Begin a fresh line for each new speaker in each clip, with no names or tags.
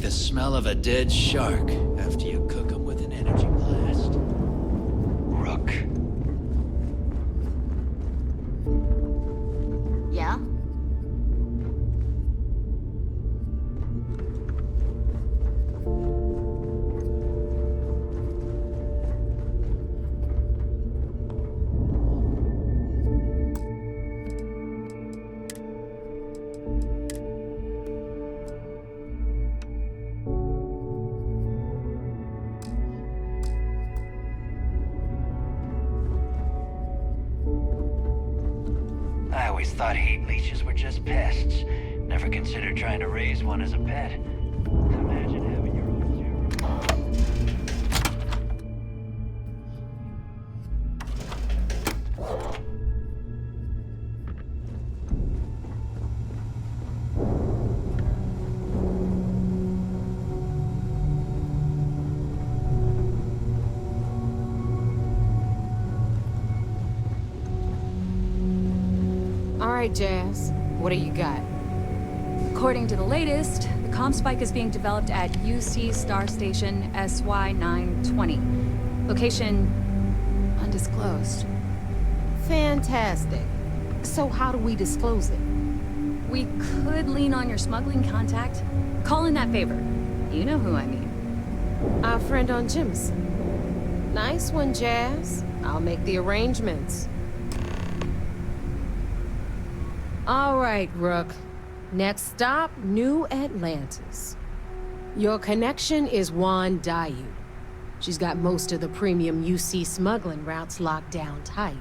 the smell of a dead shark after you cook them with an energy blast. Rook.
Yeah?
I always thought heat leeches were just pests. Never considered trying to raise one as a pet. Imagine having your own zero.
All right, Jazz. What do you got?
According to the latest, the comm spike is being developed at UC Star Station SY-920. Location undisclosed.
Fantastic. So how do we disclose it?
We could lean on your smuggling contact. Call in that favor. You know who I mean.
Our friend on Jimson. Nice one, Jazz. I'll make the arrangements. All right, Rook. Next stop, New Atlantis. Your connection is Juan Dayu. She's got most of the premium UC smuggling routes locked down tight.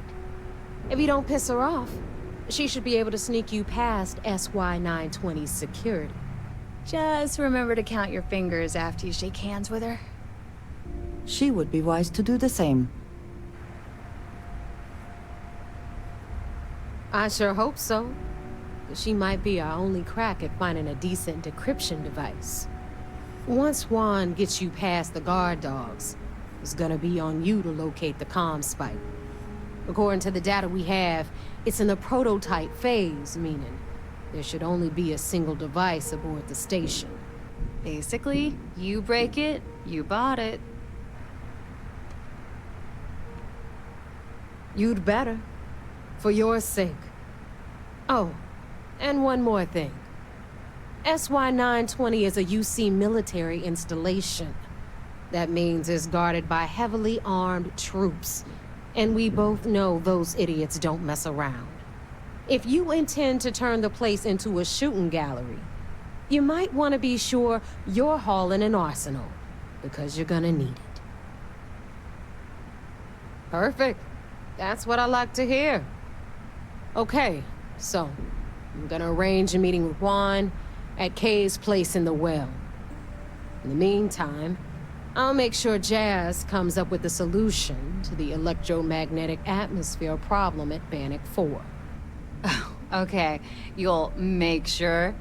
If you don't piss her off, she should be able to sneak you past SY-920's security.
Just remember to count your fingers after you shake hands with her.
She would be wise to do the same.
I sure hope so. She might be our only crack at finding a decent decryption device. Once Juan gets you past the guard dogs, it's gonna be on you to locate the comm spike. According to the data we have, it's in the prototype phase, meaning there should only be a single device aboard the station.
Basically, you break it, you bought it.
You'd better. For your sake. Oh, and one more thing. SY-920 is a UC military installation. That means it's guarded by heavily armed troops. And we both know those idiots don't mess around. If you intend to turn the place into a shooting gallery, you might want to be sure you're hauling an arsenal, because you're gonna need it. Perfect. That's what I like to hear. Okay, so I'm gonna arrange a meeting with Juan at Kay's place in the well. In the meantime, I'll make sure Jazz comes up with a solution to the electromagnetic atmosphere problem at Bannock 4.
Oh, okay. You'll make sure.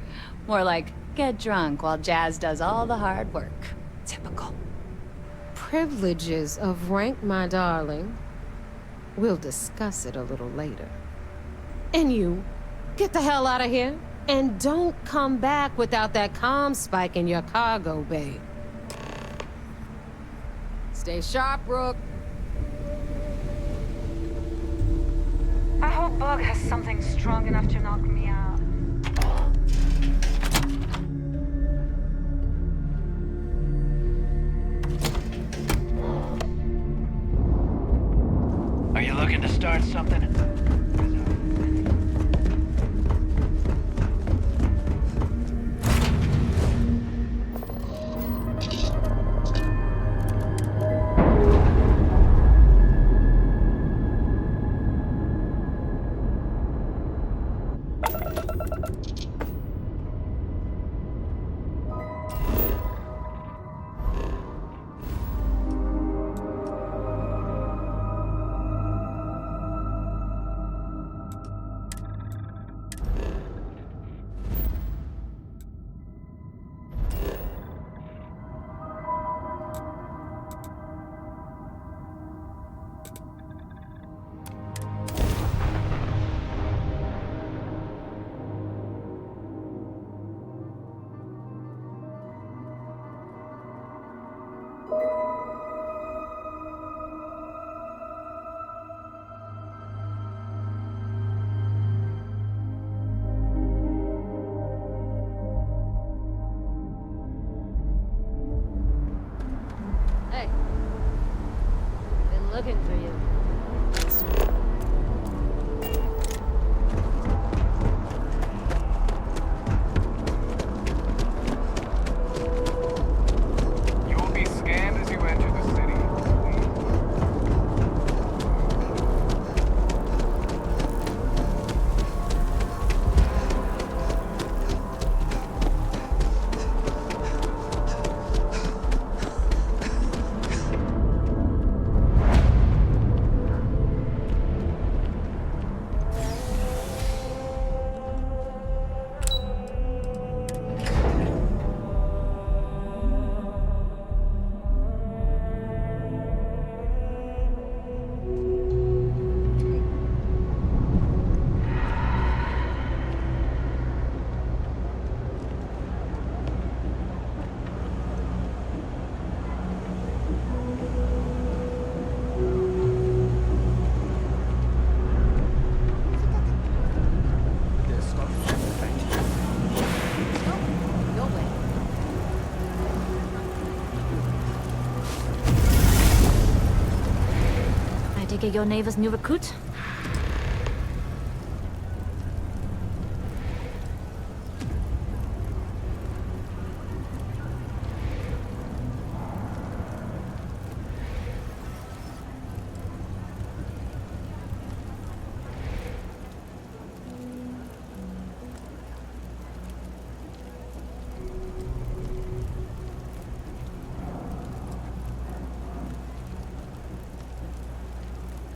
More like, get drunk while Jazz does all the hard work. Typical.
Privileges of rank, my darling. We'll discuss it a little later. And you, get the hell out of here. And don't come back without that comm spike in your cargo bay. Stay sharp, Rook.
I hope Bug has something strong enough to knock me out.
Are you looking to start something?
Looking for you.
You will be scanned as you enter the city.
Your way.
I take it your neighbor's new recruit?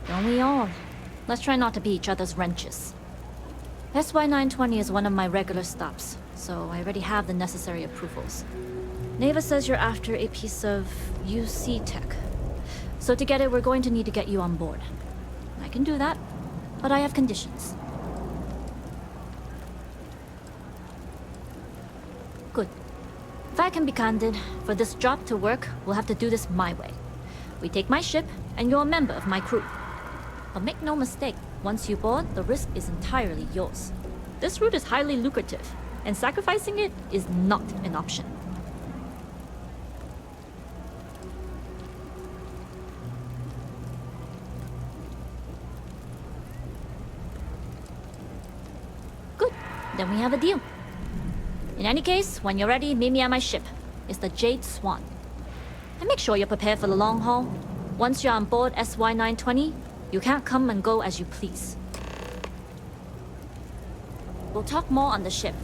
Don't we all? Let's try not to be each other's wrenches. SY-920 is one of my regular stops, so I already have the necessary approvals. Neva says you're after a piece of UC tech. So to get it, we're going to need to get you on board. I can do that, but I have conditions. Good. If I can be candid, for this job to work, we'll have to do this my way. We take my ship, and you're a member of my crew. But make no mistake, once you board, the risk is entirely yours. This route is highly lucrative, and sacrificing it is not an option. Good. Then we have a deal. In any case, when you're ready, meet me at my ship. It's the Jade Swan. And make sure you're prepared for the long haul. Once you're on board SY-920, you can't come and go as you please. We'll talk more on the ship.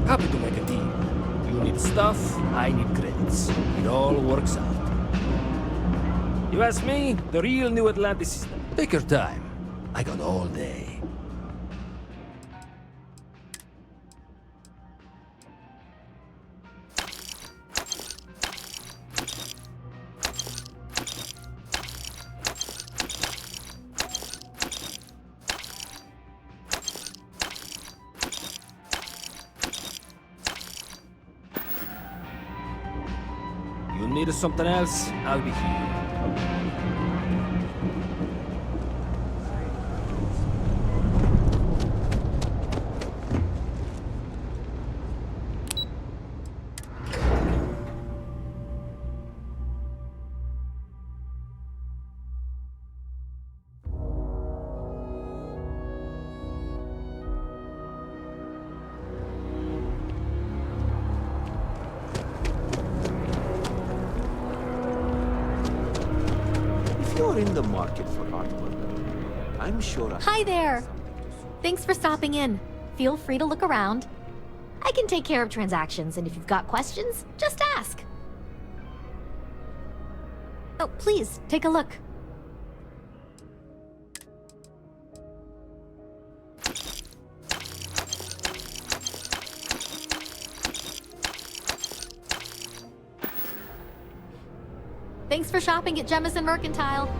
Happy to make a deal. You need stuff, I need credits. It all works out. You ask me, the real New Atlantis is... Take your time. I got all day. You need something else, I'll be here.
If you're in the market for artwork, I'm sure I...
Hi there! Thanks for stopping in. Feel free to look around. I can take care of transactions, and if you've got questions, just ask. Oh, please, take a look. Thanks for shopping at Jemison Mercantile.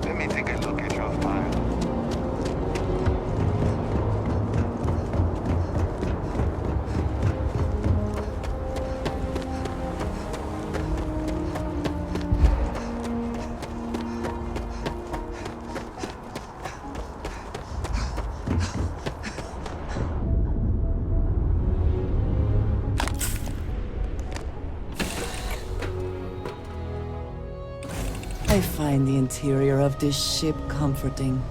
Let me take a look at your file.
I find the interior of this ship comforting.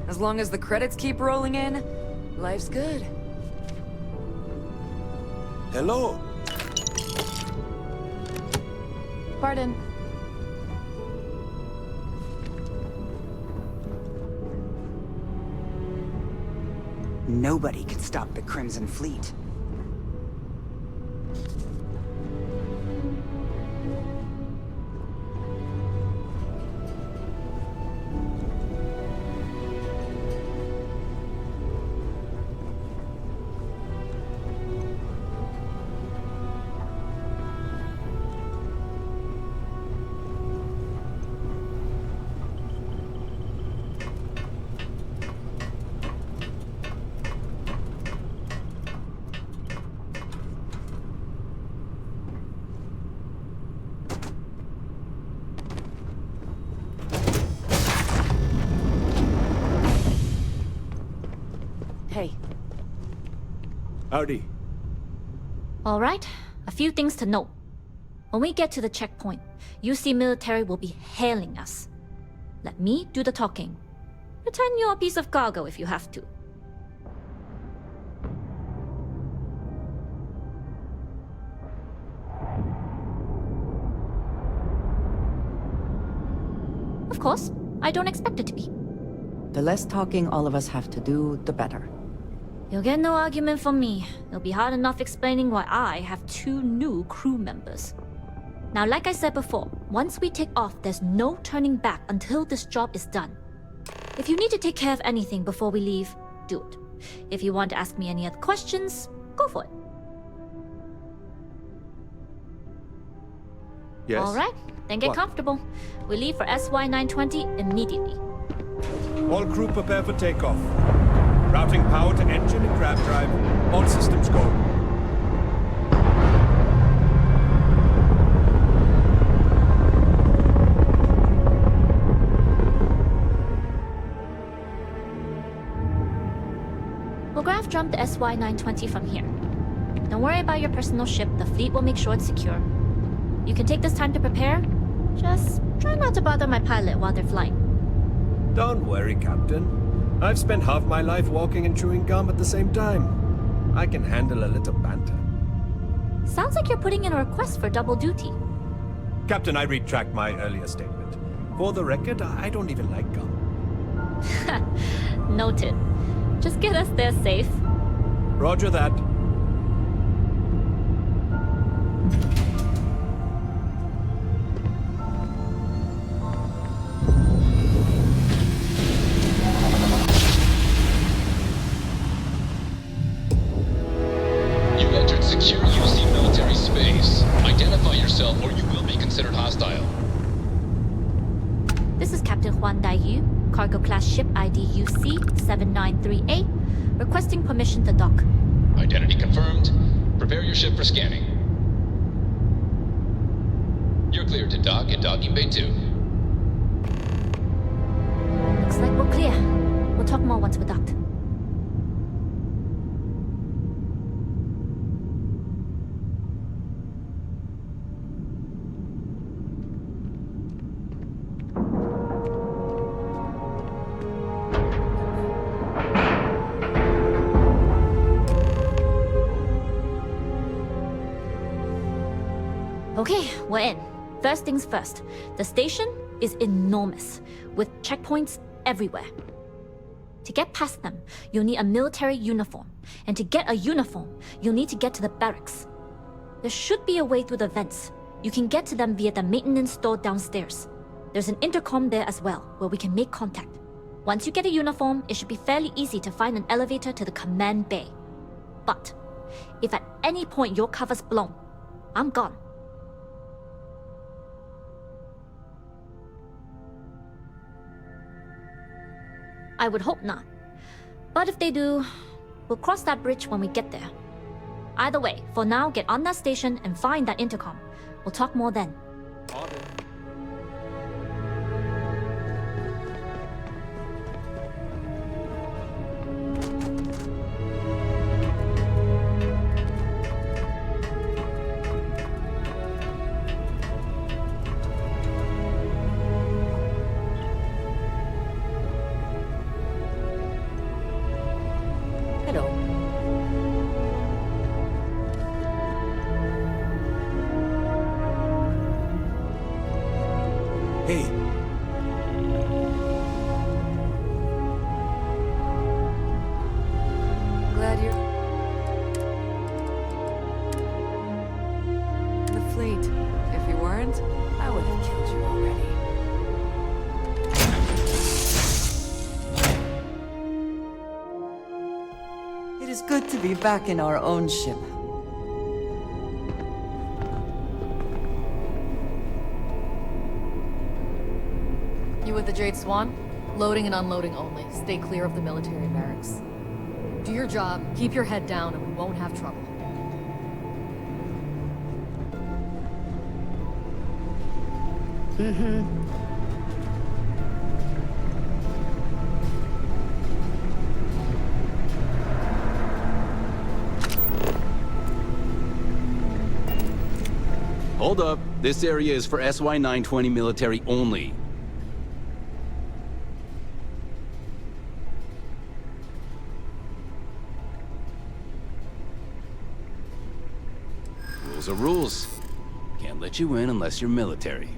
As long as the credits keep rolling in, life's good.
Hello.
Pardon.
Nobody could stop the Crimson Fleet.
Hey.
Howdy.
All right, a few things to note. When we get to the checkpoint, UC military will be hailing us. Let me do the talking. Pretend you're a piece of cargo if you have to. Of course, I don't expect it to be.
The less talking all of us have to do, the better.
You'll get no argument from me. It'll be hard enough explaining why I have 2 new crew members. Now, like I said before, once we take off, there's no turning back until this job is done. If you need to take care of anything before we leave, do it. If you want to ask me any other questions, go for it.
Yes?
All right, then get
What?
comfortable. We leave for SY-920 immediately.
All crew prepare for takeoff. Routing power to engine and crab drive. All systems go.
We'll graph jump the SY-920 from here. Don't worry about your personal ship. The fleet will make sure it's secure. You can take this time to prepare. Just try not to bother my pilot while they're flying.
Don't worry, Captain. I've spent half my life walking and chewing gum at the same time. I can handle a little banter.
Sounds like you're putting in a request for double duty.
Captain, I retract my earlier statement. For the record, I don't even like gum.
Noted. Just get us there safe.
Roger that.
QC7938, requesting permission to dock.
Identity confirmed. Prepare your ship for scanning. You're cleared to dock at docking bay 2.
Looks like we're clear. We'll talk more once we're docked. Okay, we're in. First things first, the station is enormous, with checkpoints everywhere. To get past them, you'll need a military uniform, and to get a uniform, you'll need to get to the barracks. There should be a way through the vents. You can get to them via the maintenance store downstairs. There's an intercom there as well, where we can make contact. Once you get a uniform, it should be fairly easy to find an elevator to the command bay. But if at any point your cover's blown, I'm gone. I would hope not. But if they do, we'll cross that bridge when we get there. Either way, for now, get on that station and find that intercom. We'll talk more then.
Hey.
Glad you're... the fleet. If you weren't, I would have killed you already.
It is good to be back in our own ship.
You with the Jade Swan? Loading and unloading only. Stay clear of the military barracks. Do your job, keep your head down, and we won't have trouble.
Hold up. This area is for SY-920 military only. Rules are rules. Can't let you in unless you're military.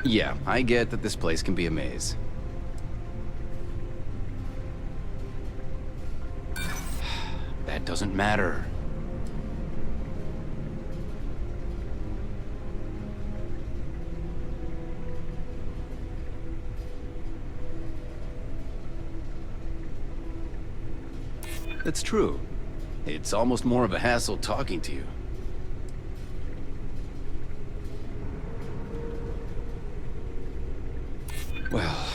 Yeah, I get that this place can be a maze. That doesn't matter. That's true. It's almost more of a hassle talking to you. Well,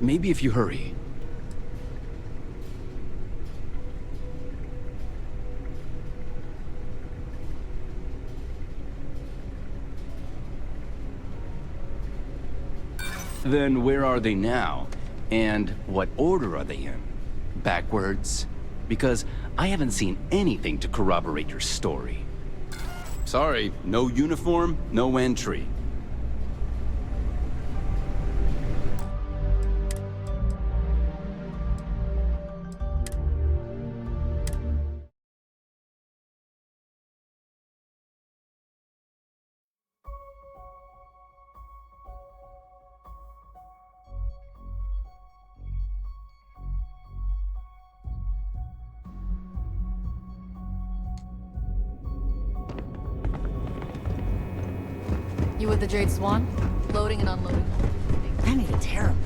maybe if you hurry. Then where are they now? And what order are they in? Backwards? Because I haven't seen anything to corroborate your story. Sorry, no uniform, no entry.
You with the Jade Swan? Loading and unloading.
That made it terrible.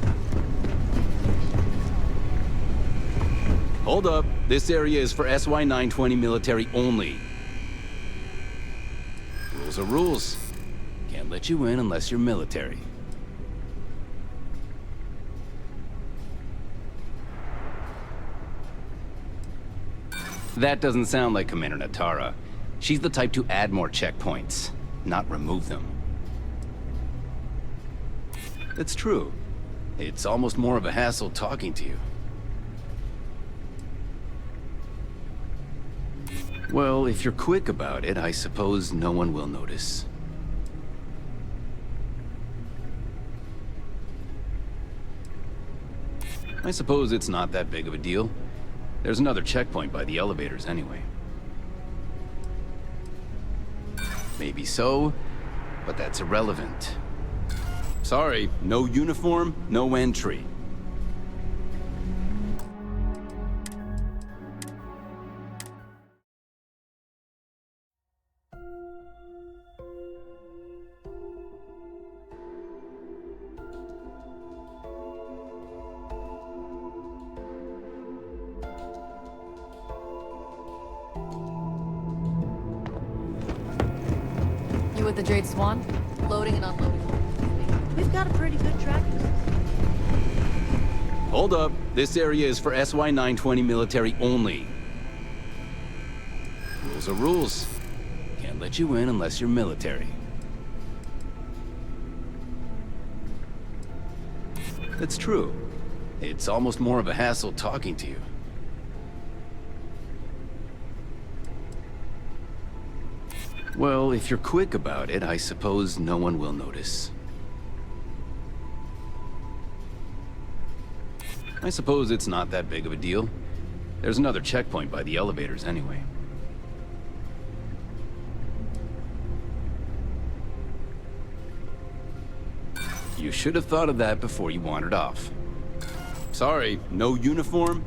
Hold up. This area is for SY-920 military only. Rules are rules. Can't let you in unless you're military. That doesn't sound like Commander Natara. She's the type to add more checkpoints, not remove them. It's true. It's almost more of a hassle talking to you. Well, if you're quick about it, I suppose no one will notice. I suppose it's not that big of a deal. There's another checkpoint by the elevators anyway. Maybe so, but that's irrelevant. Sorry, no uniform, no entry.
You with the Jade Swan? Loading and unloading.
We've got a pretty good tracking system.
Hold up. This area is for SY-920 military only. Rules are rules. Can't let you in unless you're military. It's true. It's almost more of a hassle talking to you. Well, if you're quick about it, I suppose no one will notice. I suppose it's not that big of a deal. There's another checkpoint by the elevators anyway. You should have thought of that before you wandered off. Sorry, no uniform?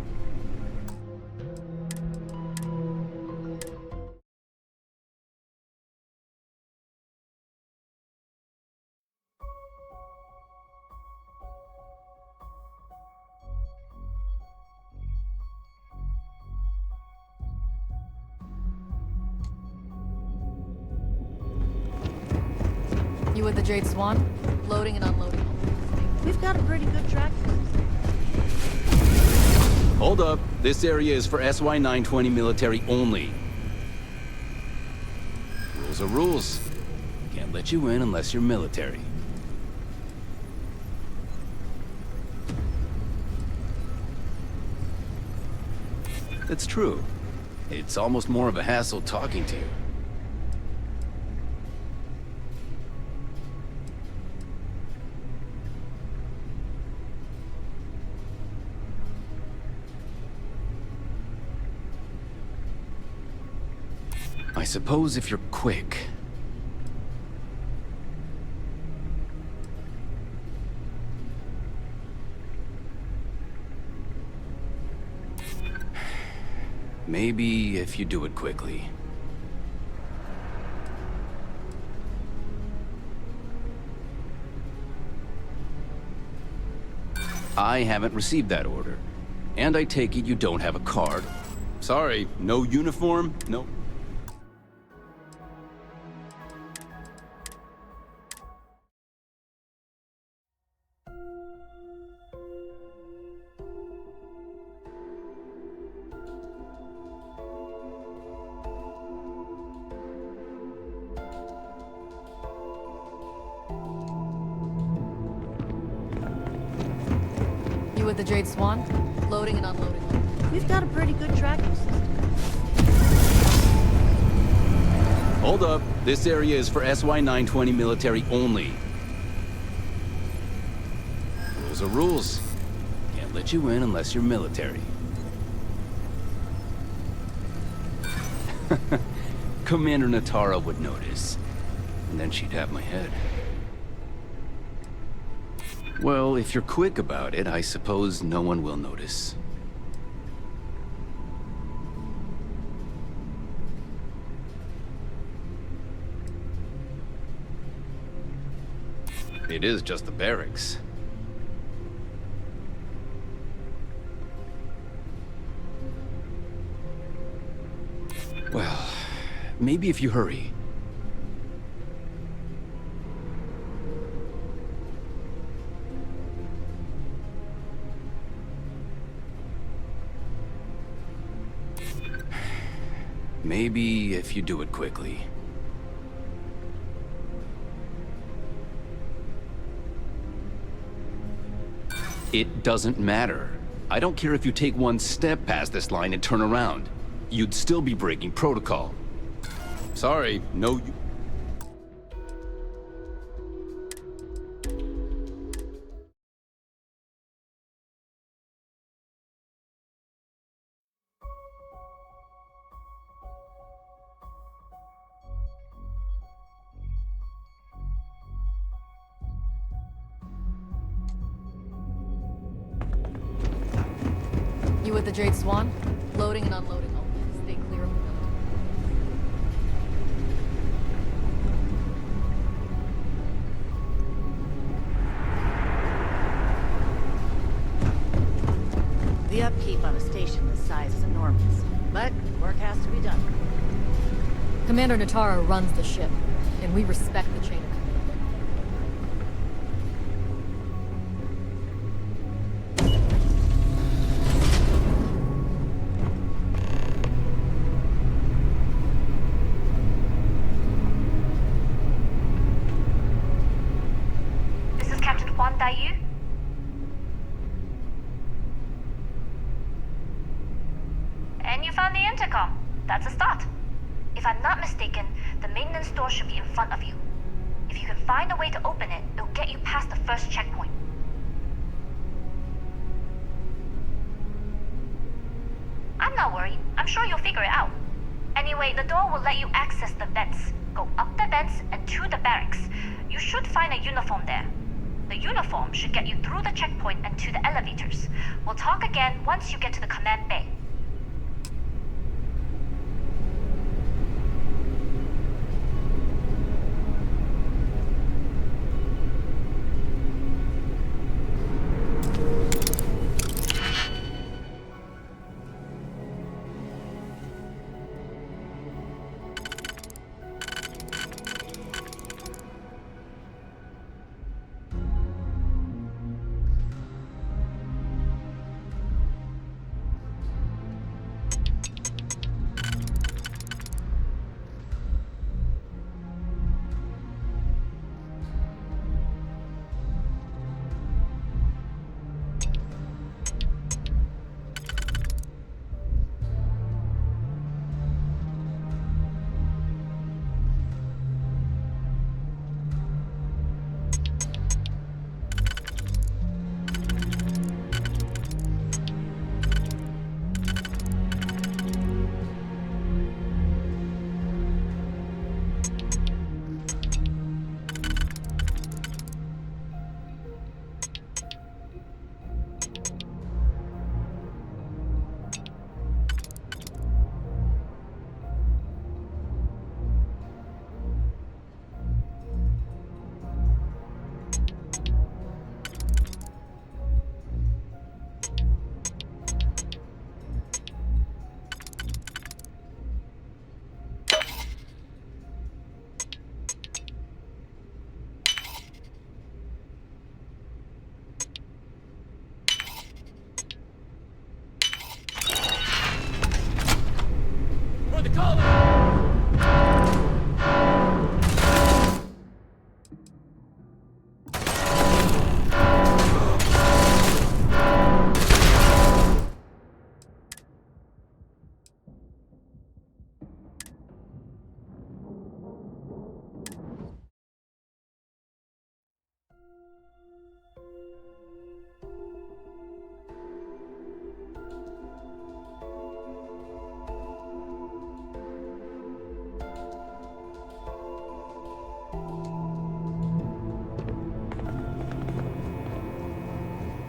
You with the Jade Swan? Loading and unloading.
We've got a pretty good tracking system.
Hold up. This area is for SY-920 military only. Rules are rules. Can't let you in unless you're military. It's true. It's almost more of a hassle talking to you. I suppose if you're quick. Maybe if you do it quickly. I haven't received that order. And I take it you don't have a card. Sorry, no uniform, no...
You with the Jade Swan? Loading and unloading.
We've got a pretty good tracking system.
Hold up. This area is for SY-920 military only. Rules are rules. Can't let you in unless you're military. Commander Natara would notice. And then she'd have my head. Well, if you're quick about it, I suppose no one will notice. It is just the barracks. Well, maybe if you hurry. Maybe if you do it quickly. It doesn't matter. I don't care if you take one step past this line and turn around. You'd still be breaking protocol. Sorry, no you...
You with the Jade Swan? Loading and unloading only. Stay clear of the military.
The upkeep on a station this size is enormous, but work has to be done.
Commander Natara runs the ship, and we respect the chain of command.
And you found the intercom. That's a start. If I'm not mistaken, the maintenance door should be in front of you. If you can find a way to open it, it'll get you past the first checkpoint. I'm not worried. I'm sure you'll figure it out. Anyway, the door will let you access the vents. Go up the vents and to the barracks. You should find a uniform there. The uniform should get you through the checkpoint and to the elevators. We'll talk again once you get to the command bay.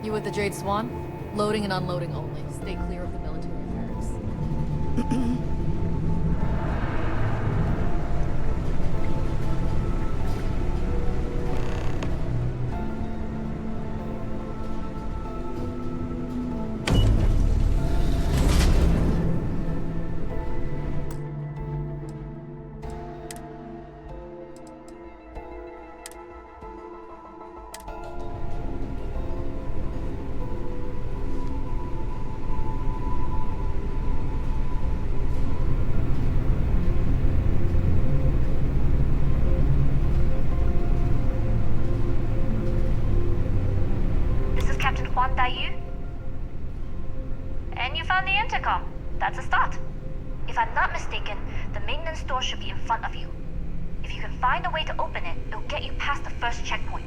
You with the Jade Swan? Loading and unloading only. Stay clear of the military barracks.
And you found the intercom. That's a start. If I'm not mistaken, the maintenance door should be in front of you. If you can find a way to open it, it'll get you past the first checkpoint.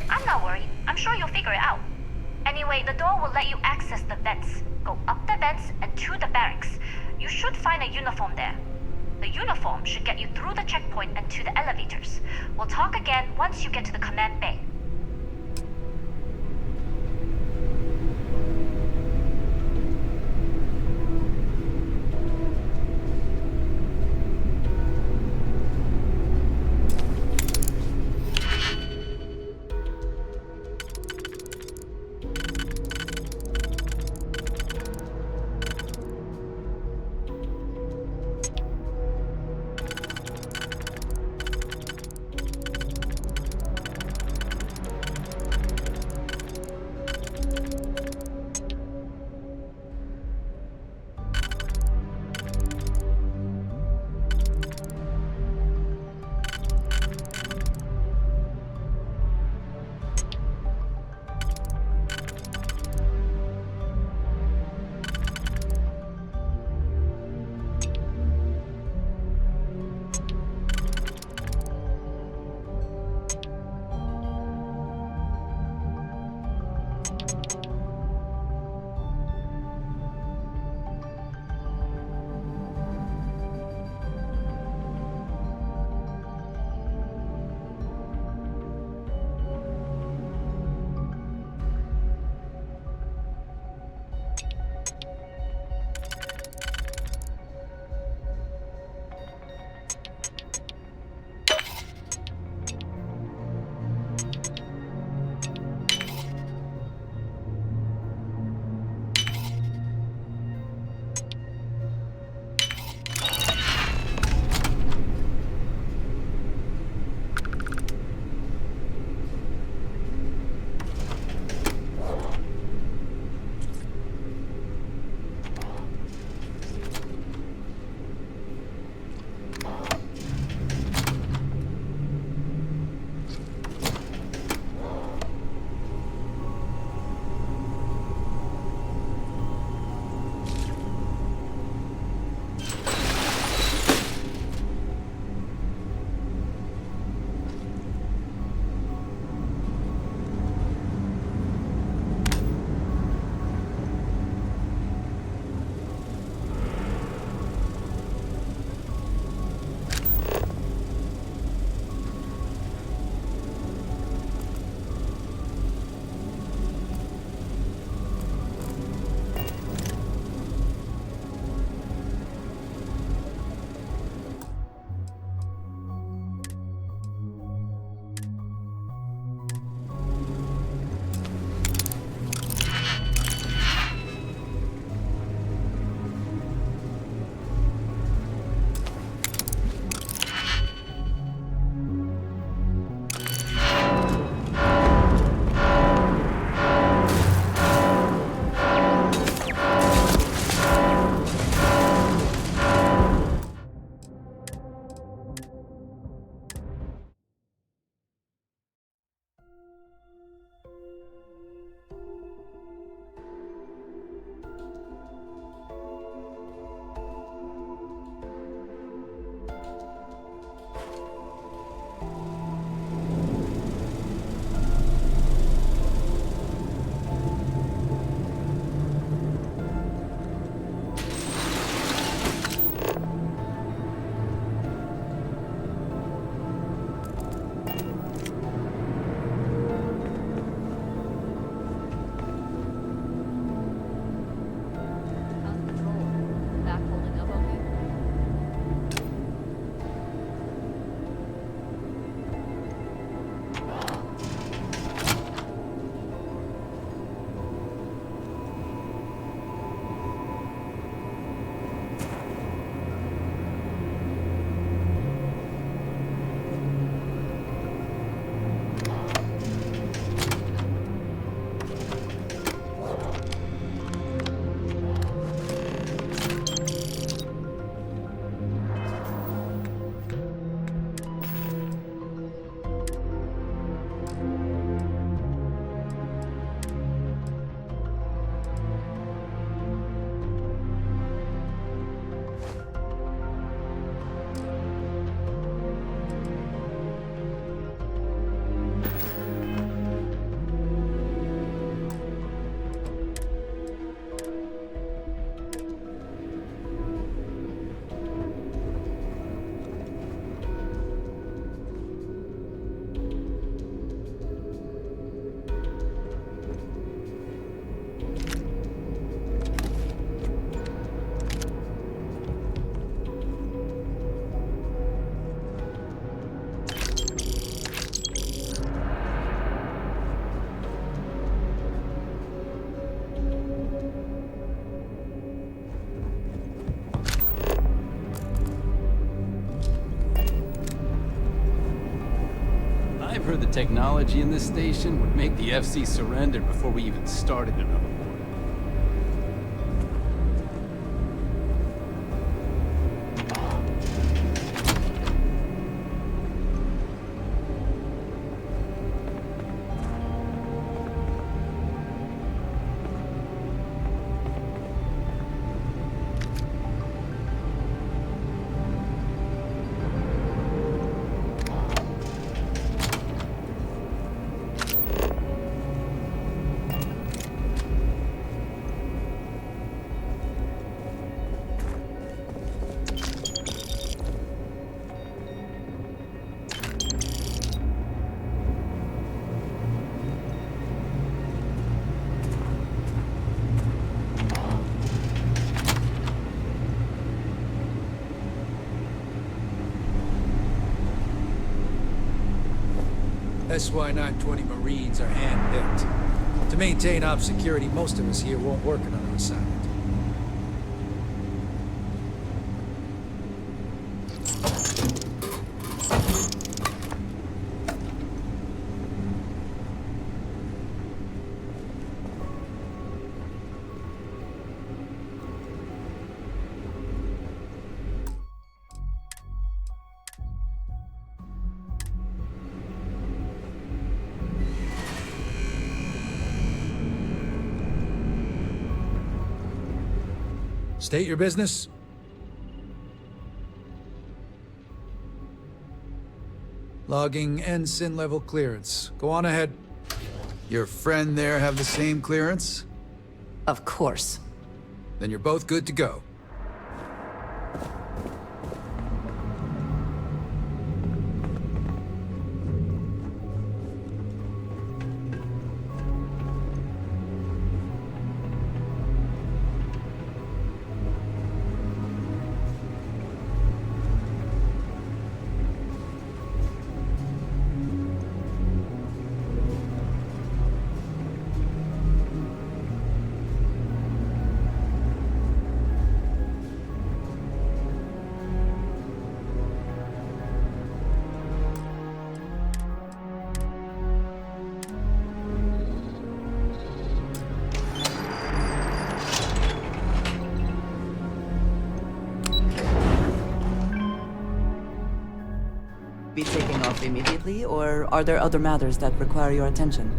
I'm not worried. I'm sure you'll figure it out. Anyway, the door will let you access the vents. Go up the vents and to the barracks. You should find a uniform there. The uniform should get you through the checkpoint and to the elevators. We'll talk again once you get to the command bay.
heard the technology in this station would make the FC surrender before we even started another war.
SY-920 Marines are hand-picked. To maintain op security, most of us here won't work another assignment. State your business. Logging ensign level clearance. Go on ahead.
Your friend there have the same clearance?
Of course.
Then you're both good to go.
Be taking off immediately, or are there other matters that require your attention?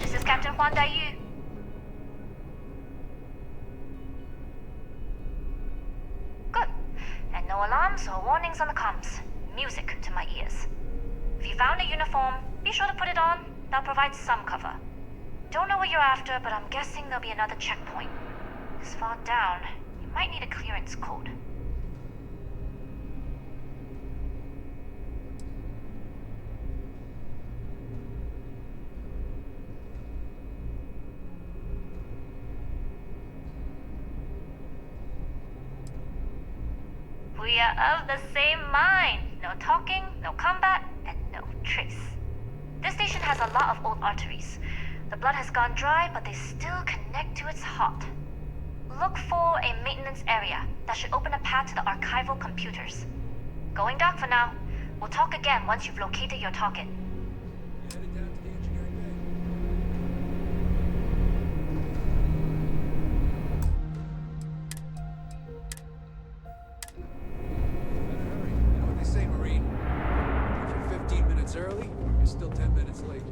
This is Captain Huan Daiyu. Good. And no alarms or warnings on the comms. Music to my ears. If you found a uniform, be sure to put it on. That'll provide some cover. Don't know what you're after, but I'm guessing there'll be another checkpoint. This far down, you might need a clearance code. We are of the same mind. No talking, no combat, and no trace. This station has a lot of old arteries. The blood has gone dry, but they still connect to its heart. Look for a maintenance area that should open a path to the archival computers. Going dark for now. We'll talk again once you've located your target.
Early, you're still 10 minutes late.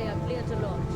they are clear to launch.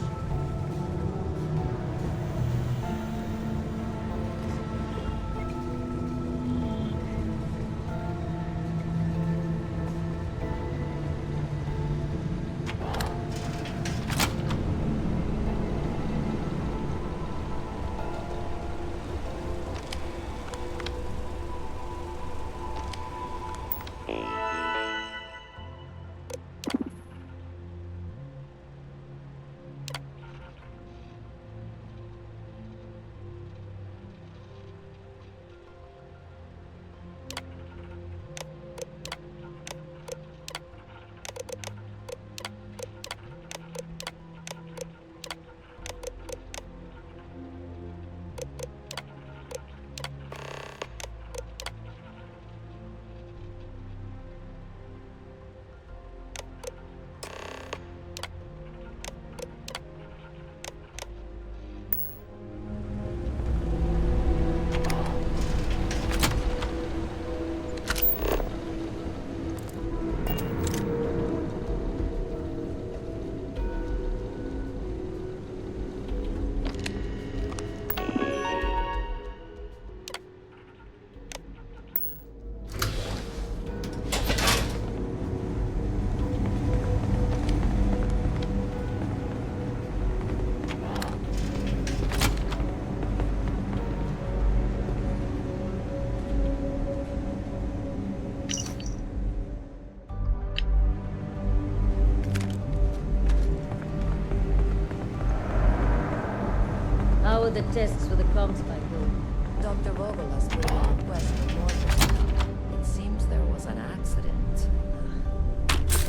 How are the tests for the comms spike going?
Dr. Vogel has put in a request for more. It seems there was an accident.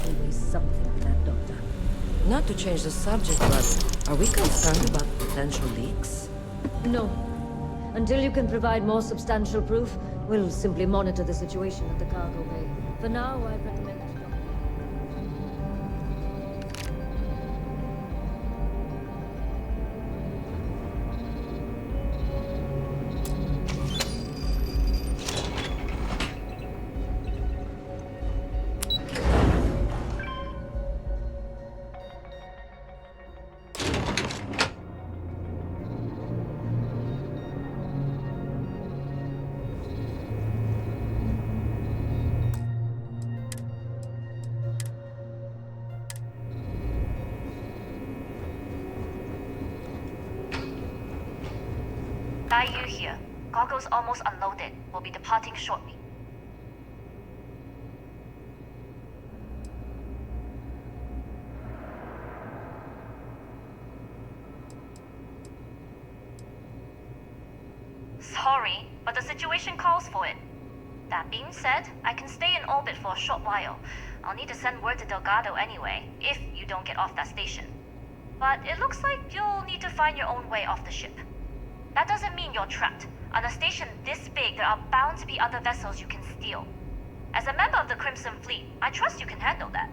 Always something with that doctor.
Not to change the subject, but are we concerned about potential leaks?
No. Until you can provide more substantial proof, we'll simply monitor the situation at the cargo bay. For now, I'd recommend that you don't.
Yu here. Goggles almost unloaded. We'll be departing shortly. Sorry, but the situation calls for it. That being said, I can stay in orbit for a short while. I'll need to send word to Delgado anyway, if you don't get off that station. But it looks like you'll need to find your own way off the ship. That doesn't mean you're trapped. On a station this big, there are bound to be other vessels you can steal. As a member of the Crimson Fleet, I trust you can handle that.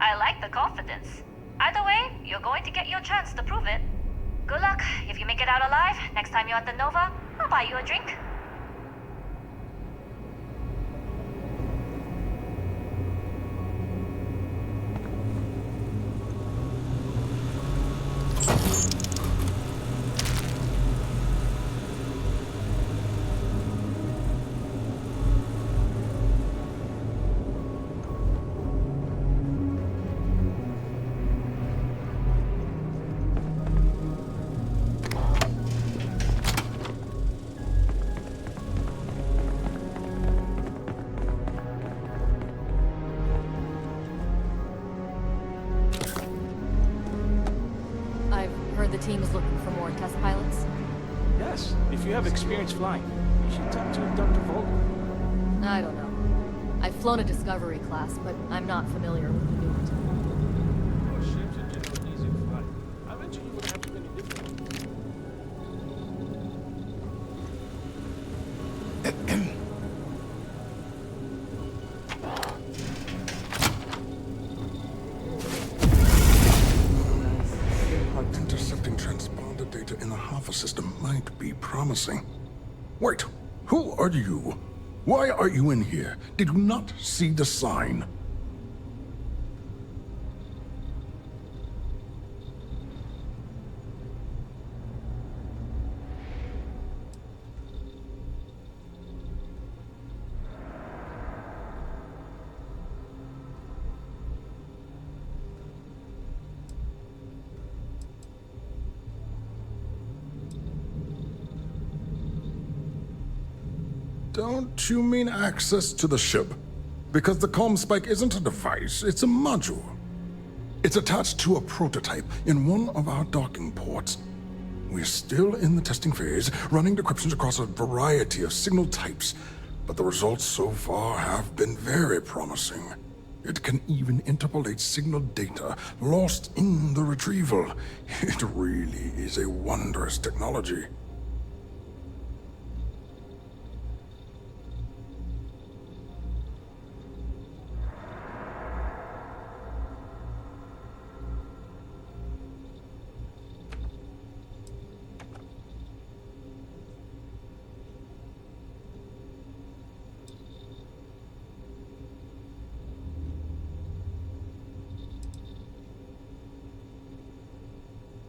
I like the confidence. Either way, you're going to get your chance to prove it. Good luck. If you make it out alive, next time you're at the Nova, I'll buy you a drink.
The team is looking for more test pilots?
Yes, if you have experience flying, you should talk to Dr. Vogel.
I don't know. I've flown a Discovery class, but I'm not familiar with the new one.
Your ships are generally easy to fly. I bet you wouldn't have too many different.
Intercepting transponder data in the Alpha system might be promising. Wait, who are you? Why are you in here? Did you not see the sign? Don't you mean access to the ship? Because the comm spike isn't a device, it's a module. It's attached to a prototype in one of our docking ports. We're still in the testing phase, running decryptions across a variety of signal types, but the results so far have been very promising. It can even interpolate signal data lost in the retrieval. It really is a wondrous technology.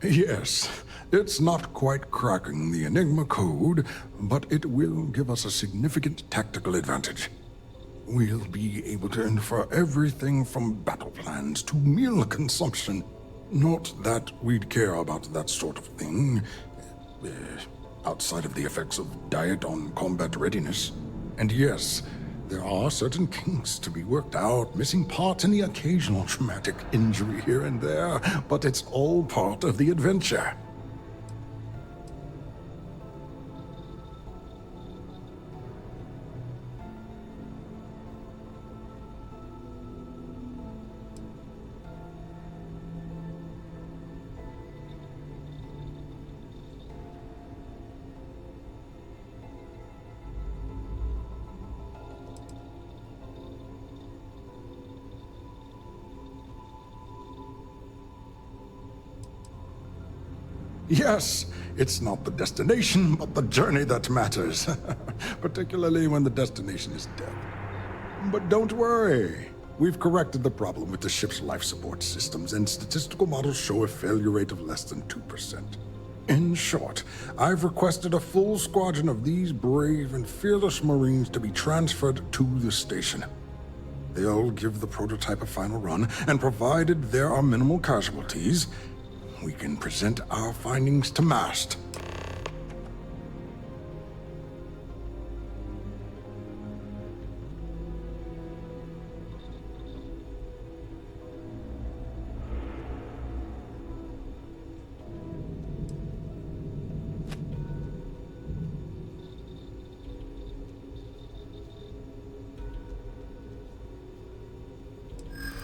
Yes, it's not quite cracking the Enigma code, but it will give us a significant tactical advantage. We'll be able to infer everything from battle plans to meal consumption. Not that we'd care about that sort of thing, outside of the effects of diet on combat readiness. And yes, there are certain kinks to be worked out, missing parts and the occasional traumatic injury here and there, but it's all part of the adventure. Yes, it's not the destination, but the journey that matters. Particularly when the destination is death. But don't worry. We've corrected the problem with the ship's life support systems, and statistical models show a failure rate of less than 2%. In short, I've requested a full squadron of these brave and fearless Marines to be transferred to the station. They'll give the prototype a final run, and provided there are minimal casualties, we can present our findings to Mast.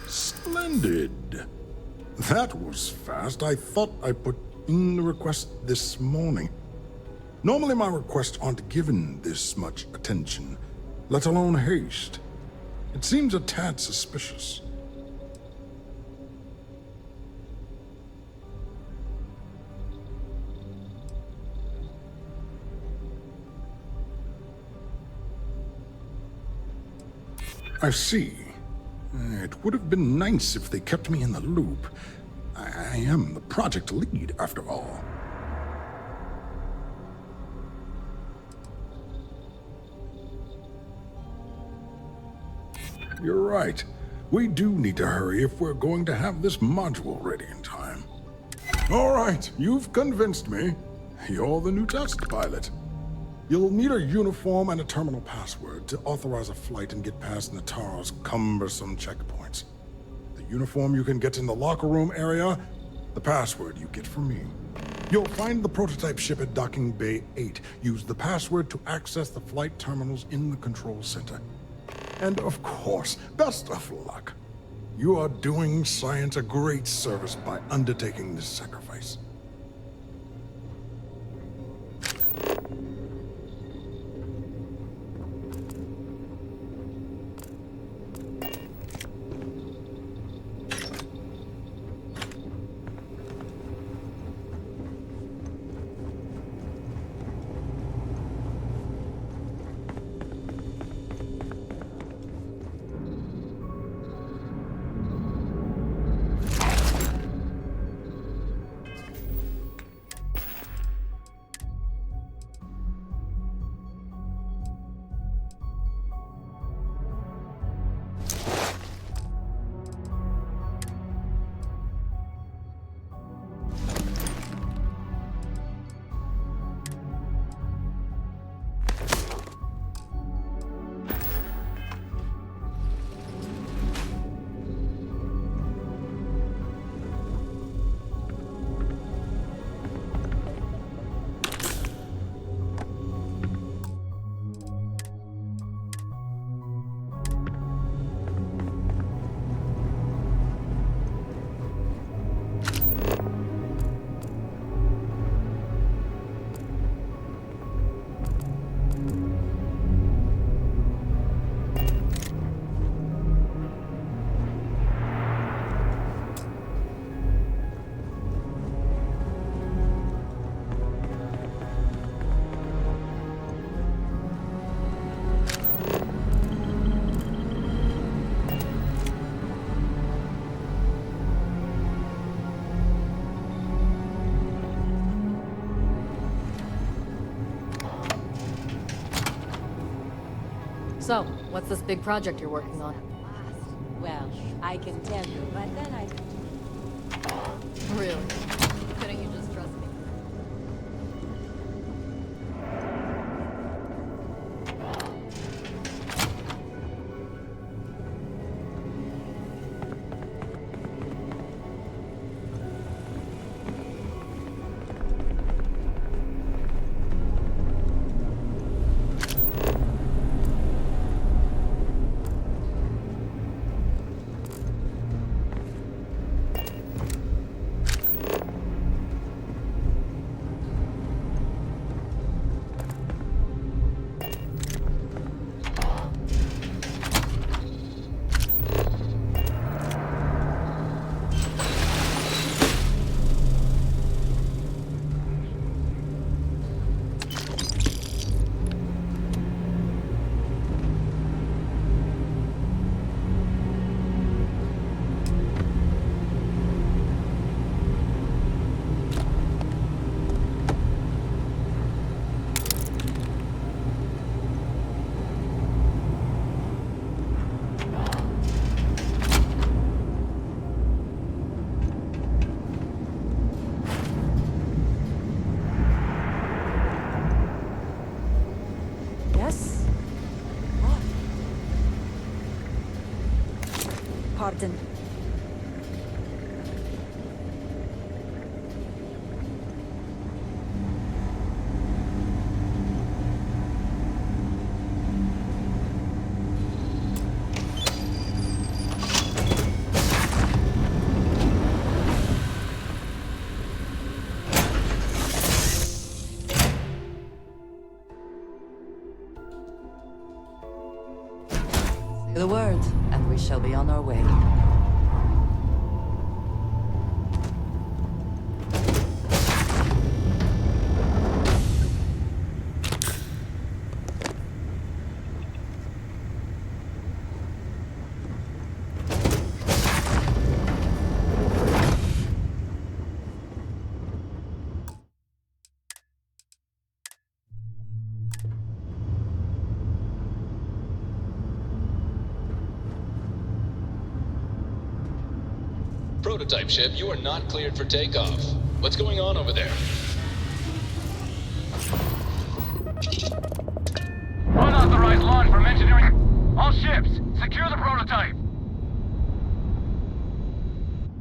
Splendid. That was fast. I thought I put in the request this morning. Normally my requests aren't given this much attention, let alone haste. It seems a tad suspicious. I see. It would have been nice if they kept me in the loop. I am the project lead, after all. You're right. We do need to hurry if we're going to have this module ready in time. All right, you've convinced me. You're the new test pilot. You'll need a uniform and a terminal password to authorize a flight and get past Nataro's cumbersome checkpoints. The uniform you can get in the locker room area, the password you get from me. You'll find the prototype ship at Docking Bay 8. Use the password to access the flight terminals in the control center. And of course, best of luck. You are doing science a great service by undertaking this sacrifice.
So, what's this big project you're working on?
Well, I can tell you, but then I...
Really? Couldn't you just trust me?
Yes? What? Pardon.
Say the word, and we shall be on our way.
Prototype ship, you are not cleared for takeoff. What's going on over there?
Unauthorized launch from engineering. All ships, secure the prototype.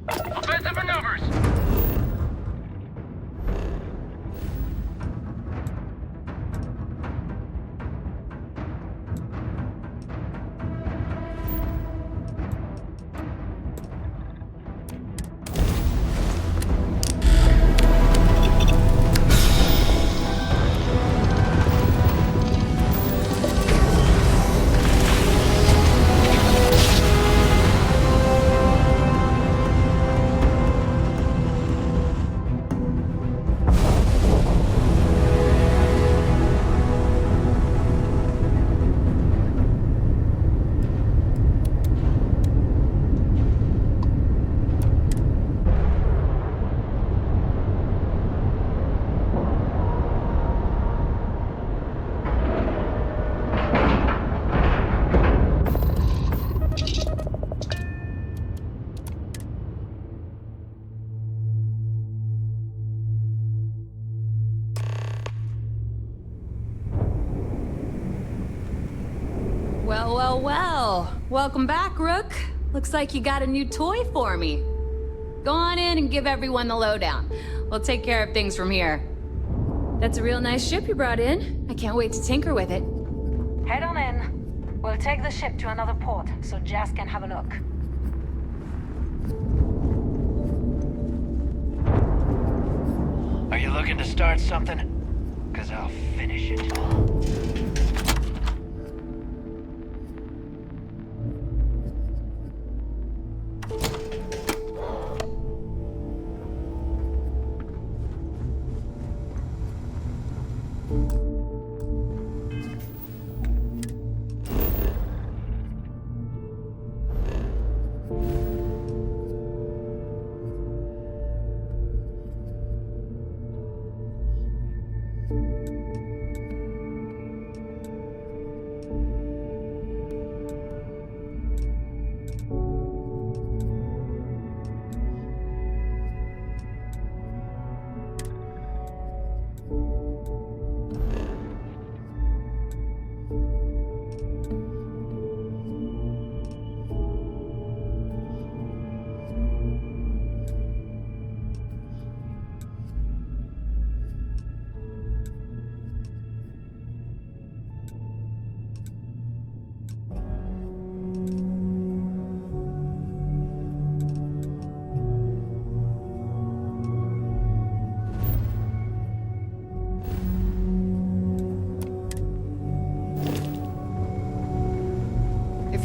Offensive maneuvers.
Well, well, well. Welcome back, Rook. Looks like you got a new toy for me. Go on in and give everyone the lowdown. We'll take care of things from here. That's a real nice ship you brought in. I can't wait to tinker with it.
Head on in. We'll take the ship to another port so Jazz can have a look.
Are you looking to start something? 'Cause I'll finish it.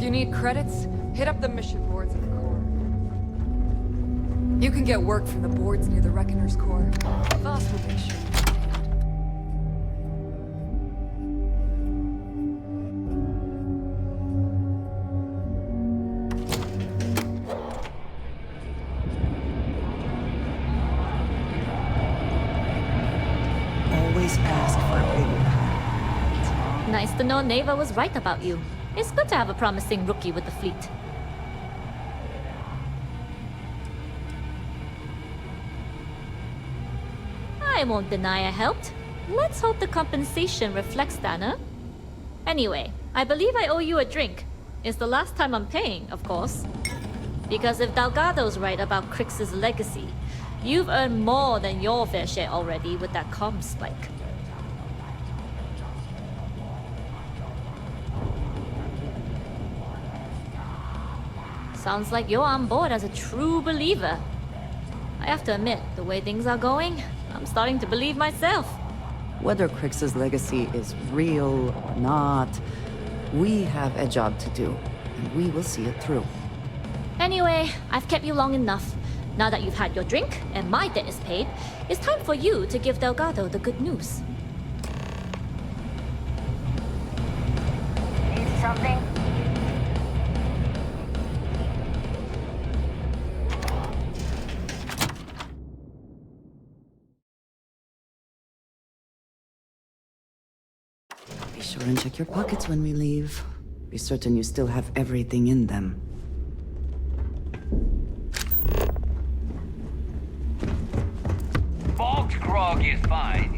you need credits, hit up the mission boards in the core. You can get work from the boards near the Reckoner's core. Voss will make sure.
Always ask for a bigger hat.
Nice to know Neva was right about you. It's good to have a promising rookie with the fleet. I won't deny I helped. Let's hope the compensation reflects that, huh? Anyway, I believe I owe you a drink. It's the last time I'm paying, of course. Because if Delgado's right about Crix's legacy, you've earned more than your fair share already with that comm spike. Sounds like you're on board as a true believer. I have to admit, the way things are going, I'm starting to believe myself.
Whether Crix's legacy is real or not, we have a job to do, and we will see it through.
Anyway, I've kept you long enough. Now that you've had your drink and my debt is paid, it's time for you to give Delgado the good news.
Need something?
Be sure and check your pockets when we leave. Be certain you still have everything in them.
Bulk's grog is fine.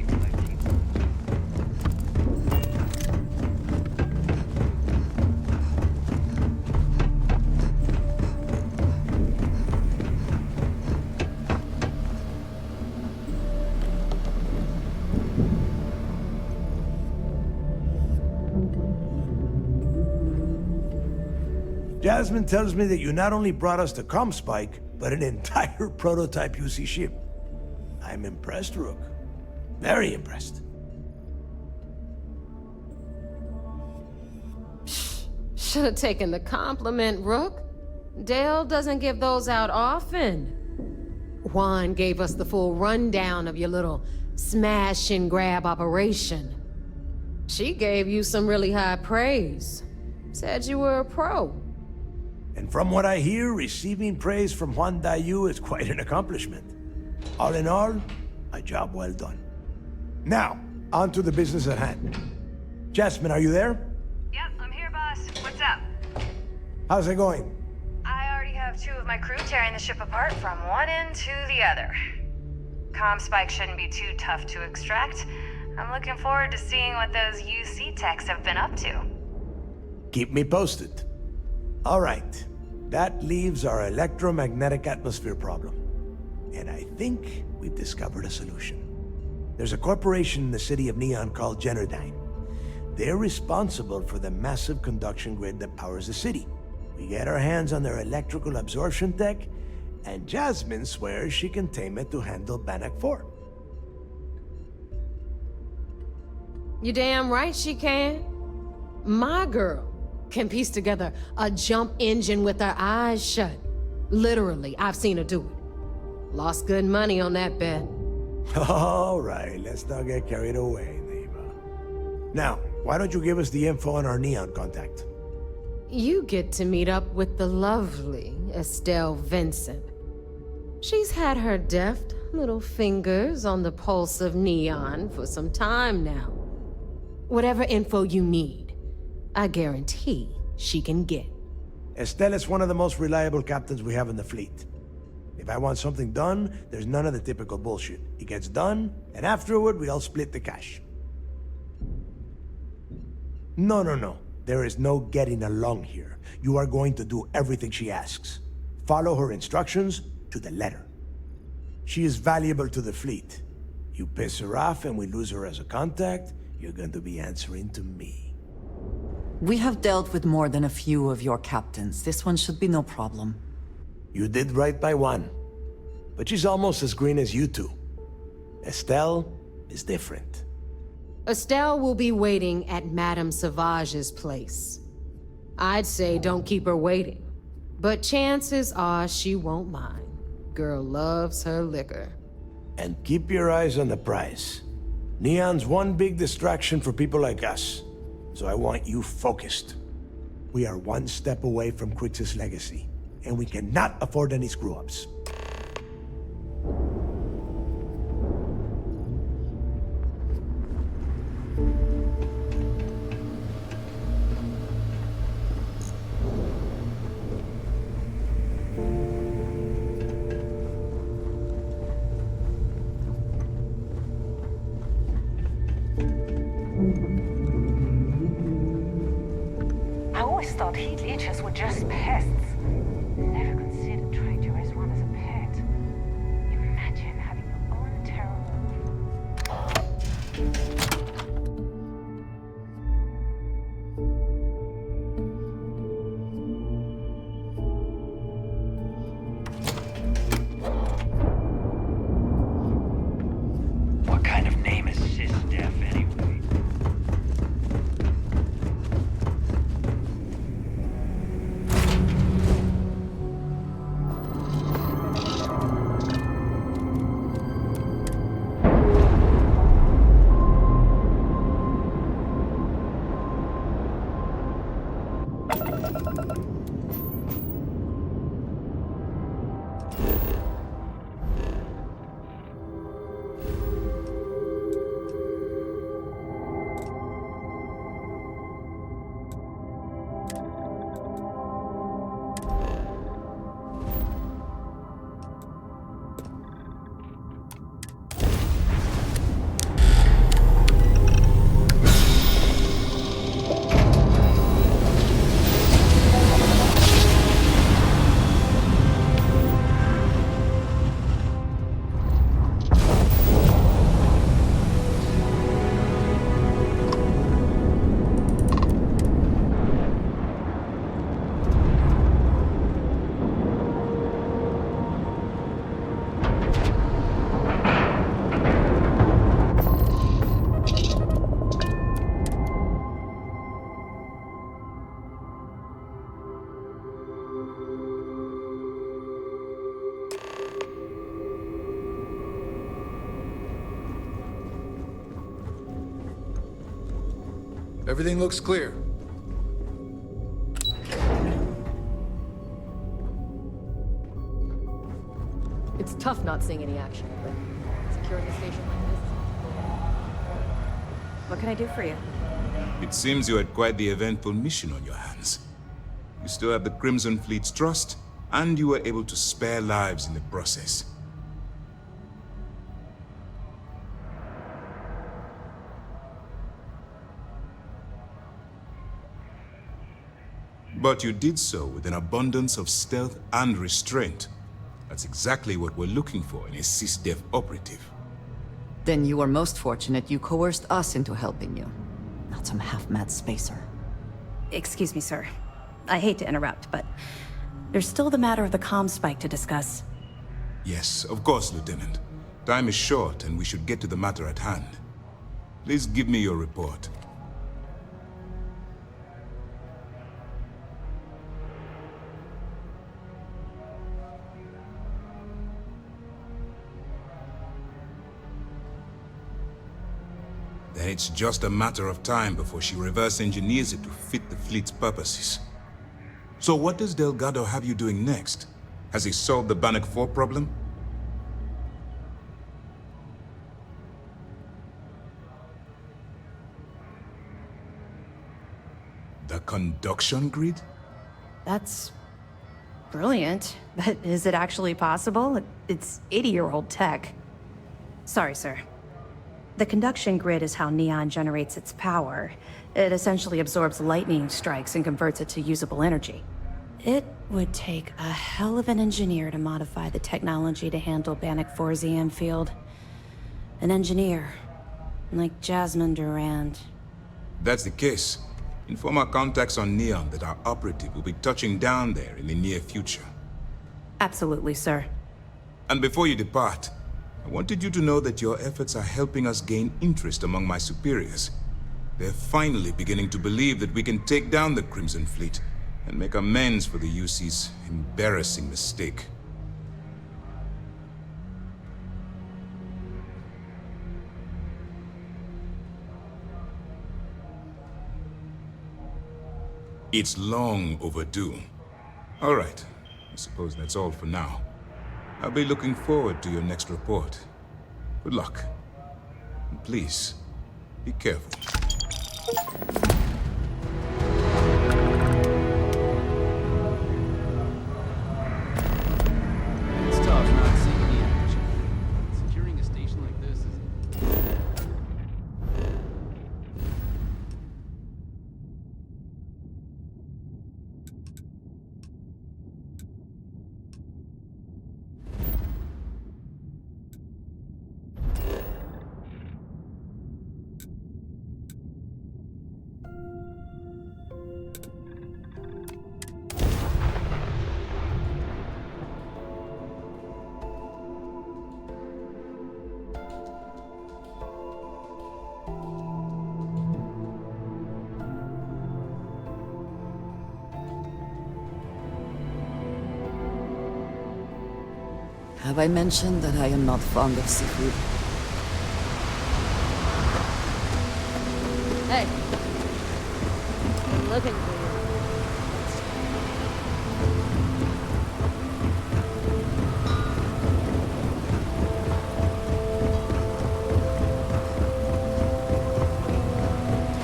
Jasmine tells me that you not only brought us the comm spike, but an entire prototype UC ship. I'm impressed, Rook. Very impressed.
Should have taken the compliment, Rook. Dale doesn't give those out often. Juan gave us the full rundown of your little smash and grab operation. She gave you some really high praise. Said you were a pro.
And from what I hear, receiving praise from Juan Dayu is quite an accomplishment. All in all, a job well done. Now, on to the business at hand. Jasmine, are you there?
Yep, I'm here, boss. What's up?
How's it going?
I already have 2 of my crew tearing the ship apart from one end to the other. Comm spike shouldn't be too tough to extract. I'm looking forward to seeing what those UC techs have been up to.
Keep me posted. All right. That leaves our electromagnetic atmosphere problem. And I think we've discovered a solution. There's a corporation in the city of Neon called Generdyne. They're responsible for the massive conduction grid that powers the city. We get our hands on their electrical absorption tech, and Jasmine swears she can tame it to handle Bannock 4.
You damn right she can. My girl can piece together a jump engine with her eyes shut. Literally, I've seen her do it. Lost good money on that bet.
All right, let's not get carried away, Neva. Now, why don't you give us the info on our Neon contact?
You get to meet up with the lovely Estelle Vincent. She's had her deft little fingers on the pulse of Neon for some time now. Whatever info you need, I guarantee she can get.
Estelle is one of the most reliable captains we have in the fleet. If I want something done, there's none of the typical bullshit. It gets done, and afterward, we all split the cash. No. There is no getting along here. You are going to do everything she asks. Follow her instructions to the letter. She is valuable to the fleet. You piss her off and we lose her as a contact, you're going to be answering to me.
We have dealt with more than a few of your captains. This one should be no problem.
You did right by one. But she's almost as green as you two. Estelle is different.
Estelle will be waiting at Madame Sauvage's place. I'd say don't keep her waiting. But chances are she won't mind. Girl loves her liquor.
And keep your eyes on the prize. Neon's one big distraction for people like us. So I want you focused. We are one step away from Crix's legacy, and we cannot afford any screw-ups.
I always thought heat leeches were just pests. Never considered trying to raise one as a pet. Imagine having your own terrible...
What kind of name is Sys-Def anyway?
Everything looks clear.
It's tough not seeing any action, but securing a station like this.
What can I do for you?
It seems you had quite the eventful mission on your hands. You still have the Crimson Fleet's trust, and you were able to spare lives in the process. But you did so with an abundance of stealth and restraint. That's exactly what we're looking for in a Sys-Def operative.
Then you were most fortunate you coerced us into helping you. Not some half-mad spacer.
Excuse me, sir. I hate to interrupt, but there's still the matter of the comm spike to discuss.
Yes, of course, Lieutenant. Time is short, and we should get to the matter at hand. Please give me your report. Then it's just a matter of time before she reverse engineers it to fit the fleet's purposes. So what does Delgado have you doing next? Has he solved the Bannock 4 problem? The conduction grid?
That's brilliant, but is it actually possible? It's 80-year-old tech. Sorry, sir. The conduction grid is how Neon generates its power. It essentially absorbs lightning strikes and converts it to usable energy. It would take a hell of an engineer to modify the technology to handle Bannock 4's EM field. An engineer, like Jasmine Durand.
That's the case. Inform our contacts on Neon that our operative will be touching down there in the near future.
Absolutely, sir.
And before you depart, I wanted you to know that your efforts are helping us gain interest among my superiors. They're finally beginning to believe that we can take down the Crimson Fleet and make amends for the UC's embarrassing mistake. It's long overdue. All right, I suppose that's all for now. I'll be looking forward to your next report. Good luck. And please, be careful.
It's tough not seeing any action. Securing a station like this is...
Have I mentioned that I am not fond of seafood?
Hey. I'm looking for you.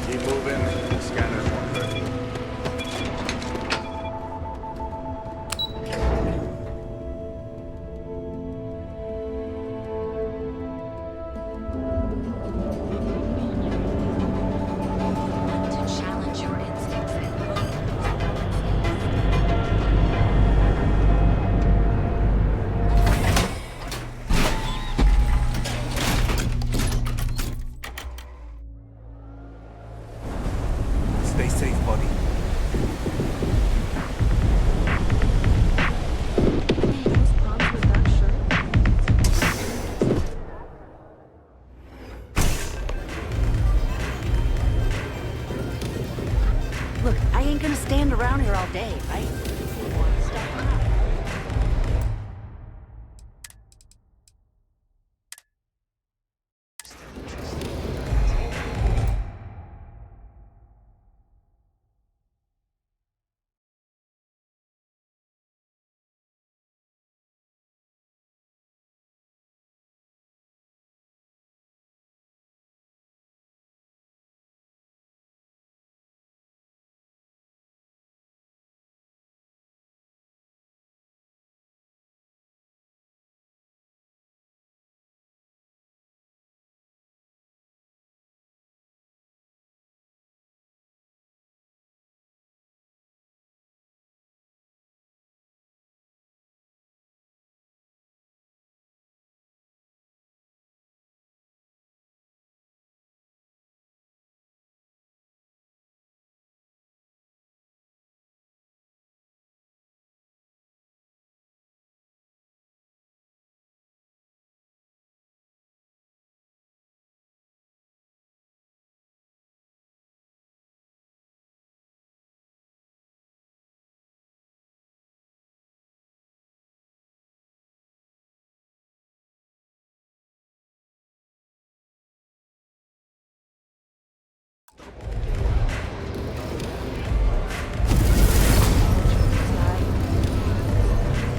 Keep moving. Scanner's 130.
To challenge your instincts and
Stay safe, buddy.
Look, I ain't gonna stand around here all day, right?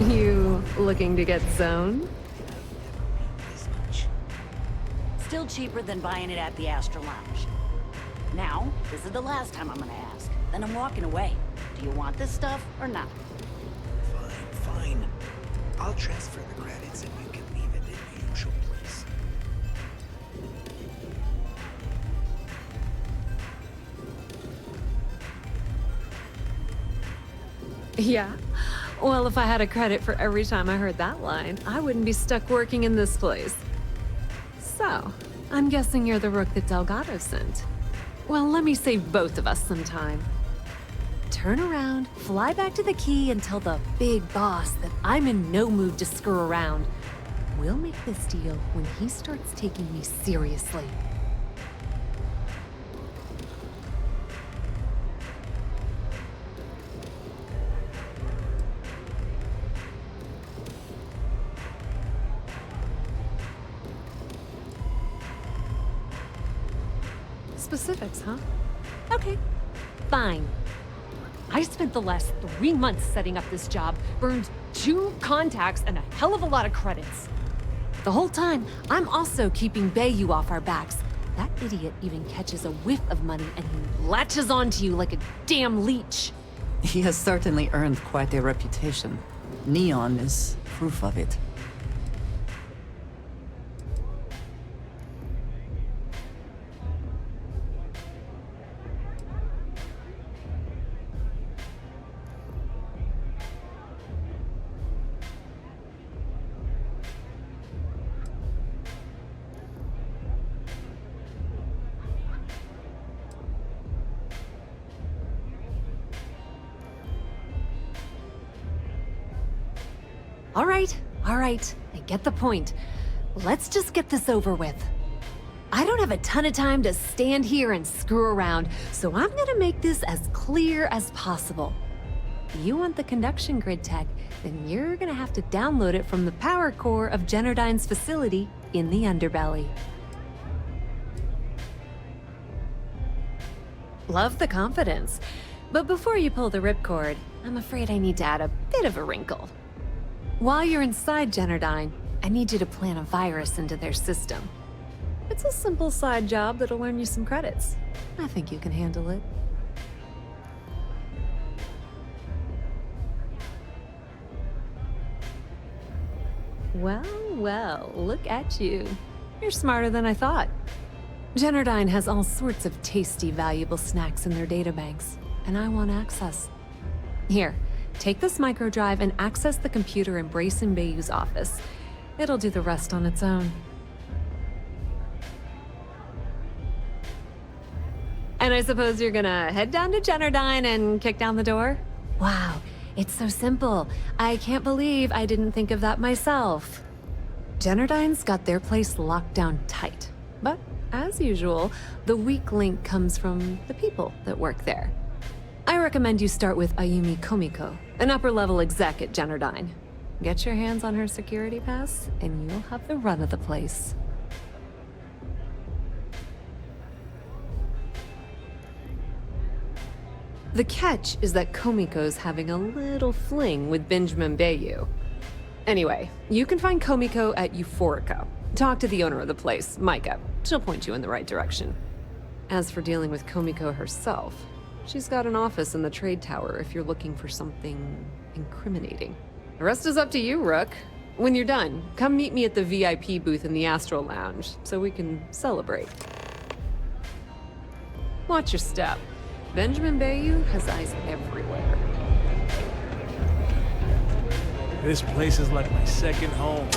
You looking to get zoned?
Still cheaper than buying it at the Astra Lounge. Now, this is the last time I'm gonna ask. Then I'm walking away. Do you want this stuff or not?
Fine. I'll transfer the credits and you can leave it in the usual place.
Yeah. Well, if I had a credit for every time I heard that line, I wouldn't be stuck working in this place. So, I'm guessing you're the rook that Delgado sent. Well, let me save both of us some time. Turn around, fly back to the key, and tell the big boss that I'm in no mood to screw around. We'll make this deal when he starts taking me seriously. specifics, huh?
Okay, fine. I spent the last 3 months setting up this job, burned 2 contacts and a hell of a lot of credits. The whole time, I'm also keeping Bayou off our backs. That idiot even catches a whiff of money and he latches onto you like a damn leech.
He has certainly earned quite a reputation. Neon is proof of it.
All right, I get the point. Let's just get this over with. I don't have a ton of time to stand here and screw around, so I'm gonna make this as clear as possible. You want the conduction grid tech, then you're gonna have to download it from the power core of Generdyne's facility in the underbelly. Love the confidence, but before you pull the ripcord, I'm afraid I need to add a bit of a wrinkle. While you're inside Generdyne, I need you to plant a virus into their system. It's a simple side job that'll earn you some credits. I think you can handle it. Well, look at you. You're smarter than I thought. Generdyne has all sorts of tasty, valuable snacks in their databanks, and I want access. Here, take this microdrive and access the computer in Brayson Bayou's office. It'll do the rest on its own. And I suppose you're gonna head down to Generdyne and kick down the door? Wow, it's so simple. I can't believe I didn't think of that myself. Generdyne's got their place locked down tight. But, as usual, the weak link comes from the people that work there. I recommend you start with Ayumi Komiko, an upper-level exec at Generdyne. Get your hands on her security pass, and you'll have the run of the place. The catch is that Komiko's having a little fling with Benjamin Bayou. Anyway, you can find Komiko at Euphorica. Talk to the owner of the place, Micah. She'll point you in the right direction. As for dealing with Komiko herself, she's got an office in the trade tower if you're looking for something incriminating. The rest is up to you, Rook. When you're done, come meet me at the VIP booth in the Astral Lounge so we can celebrate. Watch your step. Benjamin Bayou has eyes everywhere.
This place is like my second home.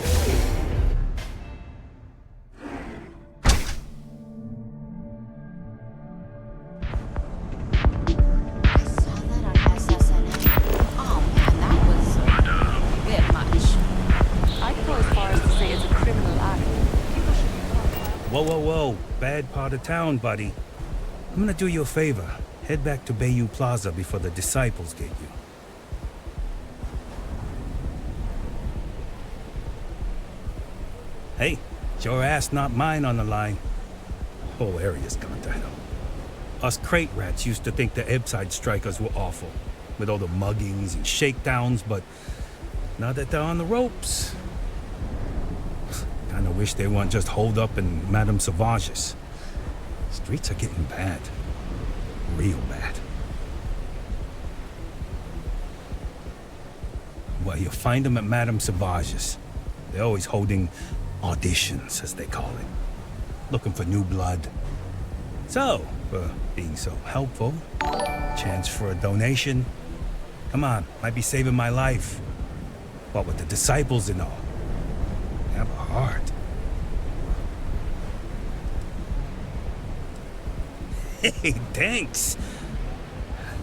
Whoa. Bad part of town, buddy. I'm gonna do you a favor. Head back to Bayou Plaza before the disciples get you. Hey, it's your ass, not mine on the line. Whole area's gone to hell. Us crate rats used to think the Ebbside strikers were awful, with all the muggings and shakedowns, but now that they're on the ropes, kinda wish they weren't just holed up in Madame Sauvage's. Streets are getting bad. Real bad. Well, you'll find them at Madame Sauvage's. They're always holding auditions, as they call it. Looking for new blood. So, for being so helpful, chance for a donation. Come on, might be saving my life. What with the disciples and all. Have a heart. Hey, thanks.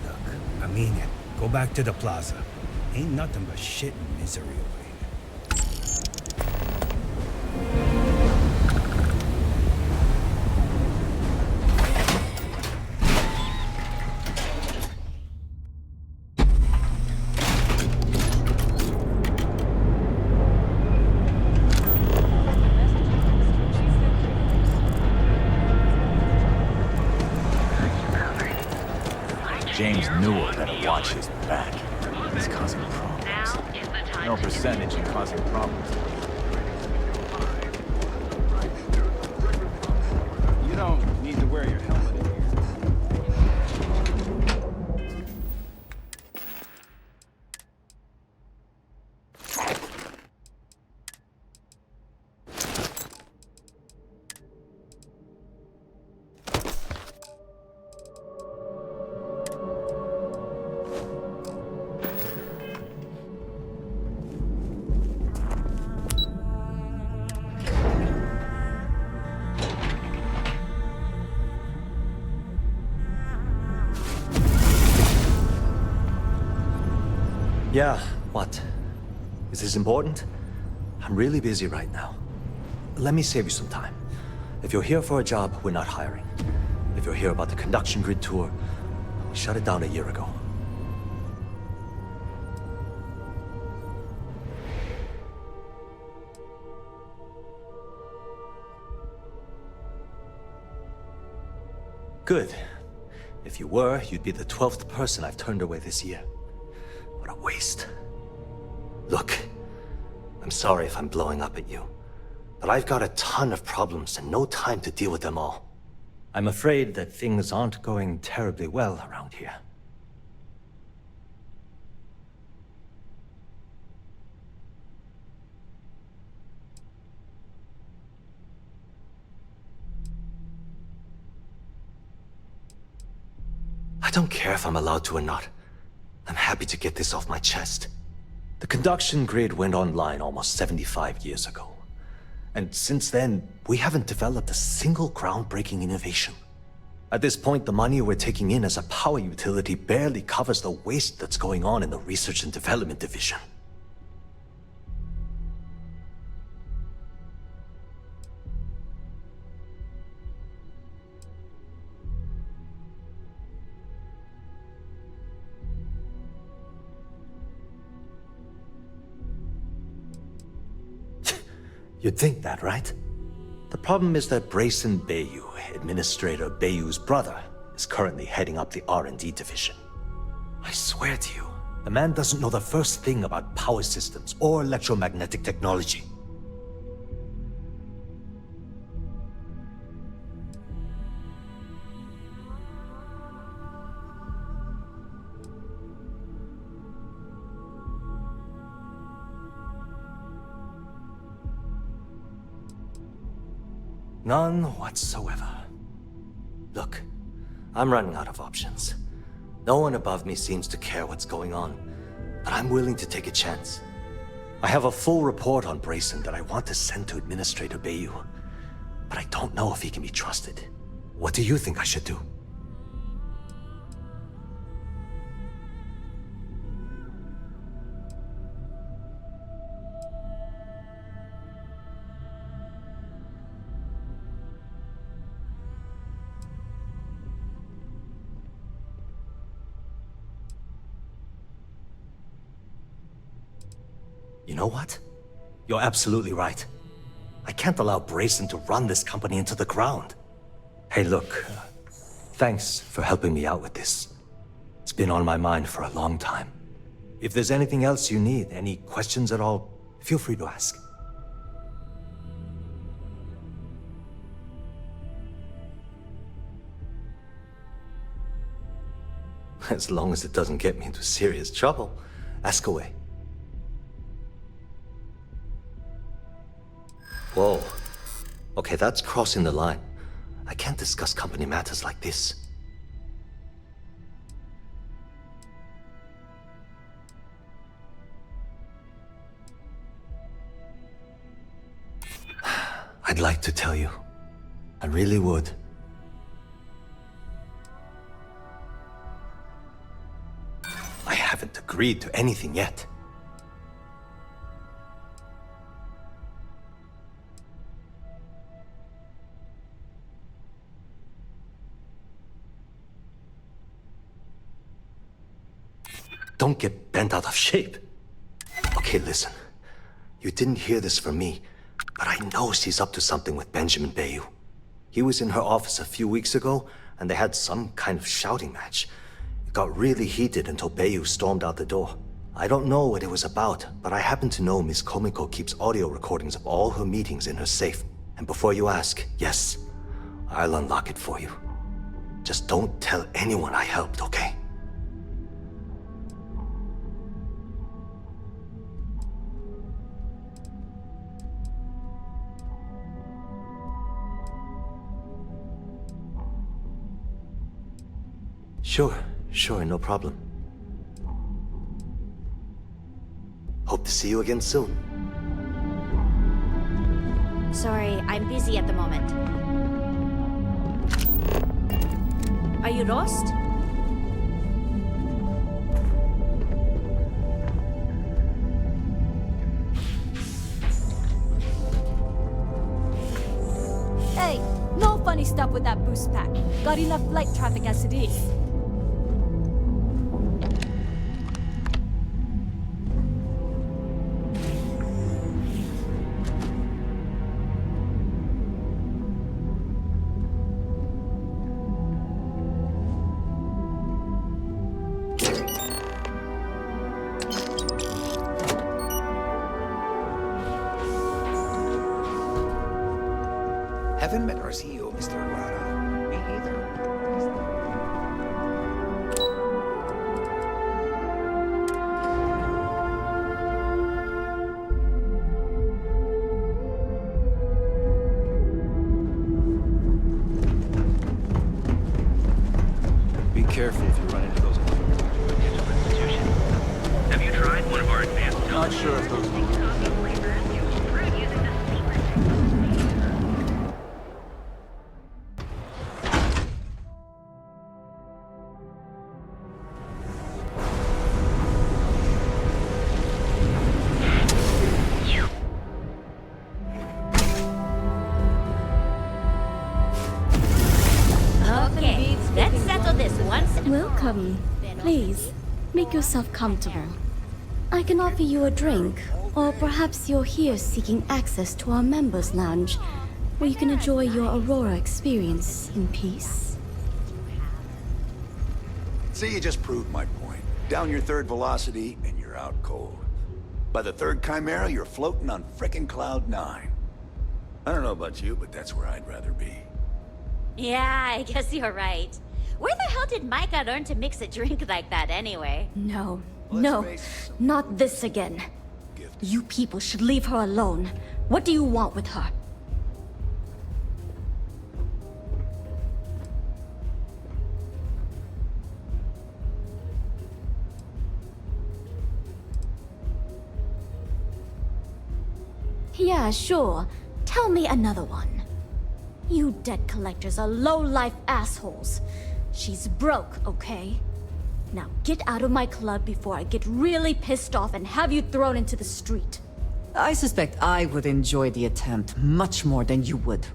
Look, I mean it. Go back to the plaza. Ain't nothing but shit and misery over here.
James Newell better watch his back. He's causing problems. No percentage in causing problems.
You don't need to wear your helmet in here.
Yeah, what? Is this important? I'm really busy right now. Let me save you some time. If you're here for a job, we're not hiring. If you're here about the conduction grid tour, we shut it down a year ago. Good. If you were, you'd be the 12th person I've turned away this year. What a waste. Look, I'm sorry if I'm blowing up at you, but I've got a ton of problems and no time to deal with them all. I'm afraid that things aren't going terribly well around here. I don't care if I'm allowed to or not. I'm happy to get this off my chest. The conduction grid went online almost 75 years ago. And since then, we haven't developed a single groundbreaking innovation. At this point, the money we're taking in as a power utility barely covers the waste that's going on in the research and development division. You'd think that, right? The problem is that Brayson Bayou, Administrator Bayou's brother, is currently heading up the R&D division. I swear to you, the man doesn't know the first thing about power systems or electromagnetic technology. None whatsoever. Look, I'm running out of options. No one above me seems to care what's going on, but I'm willing to take a chance. I have a full report on Brayson that I want to send to Administrator Bayou, but I don't know if he can be trusted. What do you think I should do? You know what? You're absolutely right. I can't allow Brayson to run this company into the ground. Hey, look, thanks for helping me out with this. It's been on my mind for a long time. If there's anything else you need, any questions at all, feel free to ask. As long as it doesn't get me into serious trouble, ask away. Whoa. Okay, that's crossing the line. I can't discuss company matters like this. I'd like to tell you. I really would. I haven't agreed to anything yet. Don't get bent out of shape. Okay, listen. You didn't hear this from me, but I know she's up to something with Benjamin Bayou. He was in her office a few weeks ago, and they had some kind of shouting match. got really heated until Bayu stormed out the door. I don't know what it was about, but I happen to know Miss Komiko keeps audio recordings of all her meetings in her safe. And before you ask, yes, I'll unlock it for you. Just don't tell anyone I helped, okay? Sure, no problem. Hope to see you again soon.
Sorry, I'm busy at the moment. Are you lost?
Hey, no funny stuff with that boost pack. Got enough flight traffic as it is.
Haven't met our CEO, Mr. Iwata. Me either.
Be careful if you run into those
Have you tried one of our advanced
Not sure if those
Okay, let's settle this once and
Welcome. Please, make yourself comfortable. I can offer you a drink, or perhaps you're here seeking access to our members' lounge, where you can enjoy your Aurora experience in peace.
See, you just proved my point. Down your third velocity, and you're out cold. By the third Chimera, you're floating on frickin' Cloud 9. I don't know about you, but that's where I'd rather be.
Yeah, I guess you're right. Where the hell did Micah learn to mix a drink like that anyway?
No, not this again. You people should leave her alone. What do you want with her? Yeah, sure. Tell me another one. You debt collectors are low-life assholes. She's broke, okay? Now get out of my club before I get really pissed off and have you thrown into the street.
I suspect I would enjoy the attempt much more than you would.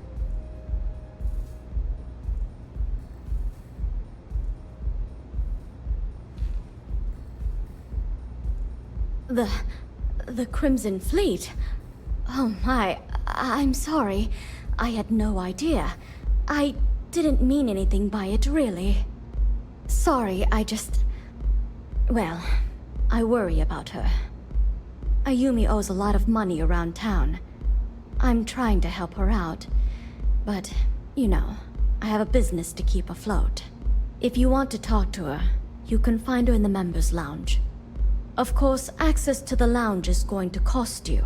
The Crimson Fleet? Oh my, I'm sorry. I had no idea. I didn't mean anything by it, really. Sorry, well, I worry about her. Ayumi owes a lot of money around town. I'm trying to help her out. But, you know, I have a business to keep afloat. If you want to talk to her, you can find her in the members' lounge. Of course, access to the lounge is going to cost you.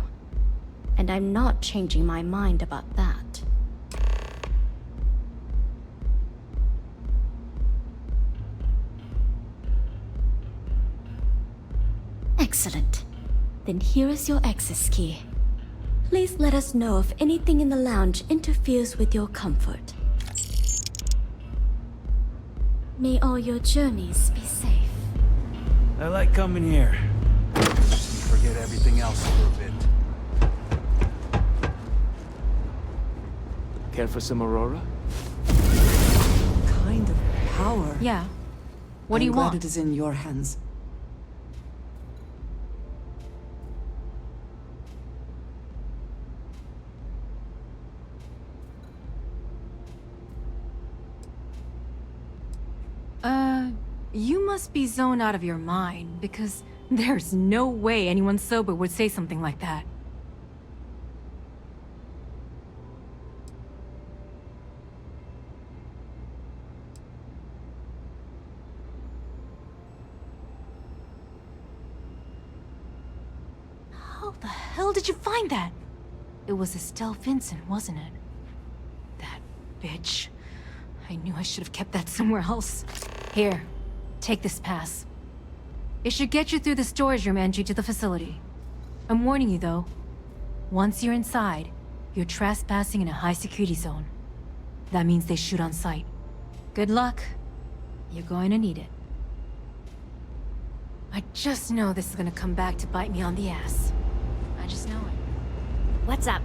And I'm not changing my mind about that. Excellent. Then here is your access key. Please let us know if anything in the lounge interferes with your comfort. May all your journeys be safe.
I like coming here. Forget everything else for a bit.
Care for some Aurora?
Kind of power.
Yeah. What do you
I'm glad
want?
it is in your hands.
You must be zoned out of your mind, because there's no way anyone sober would say something like that. How the hell did you find that? It was Estelle Vincent, wasn't it? That bitch. I knew I should have kept that somewhere else. Here, take this pass. It should get you through the storage room entry to the facility. I'm warning you though. Once you're inside, you're trespassing in a high-security zone. That means they shoot on sight. Good luck. You're going to need it. I just know this is gonna come back to bite me on the ass. I just know it.
What's up?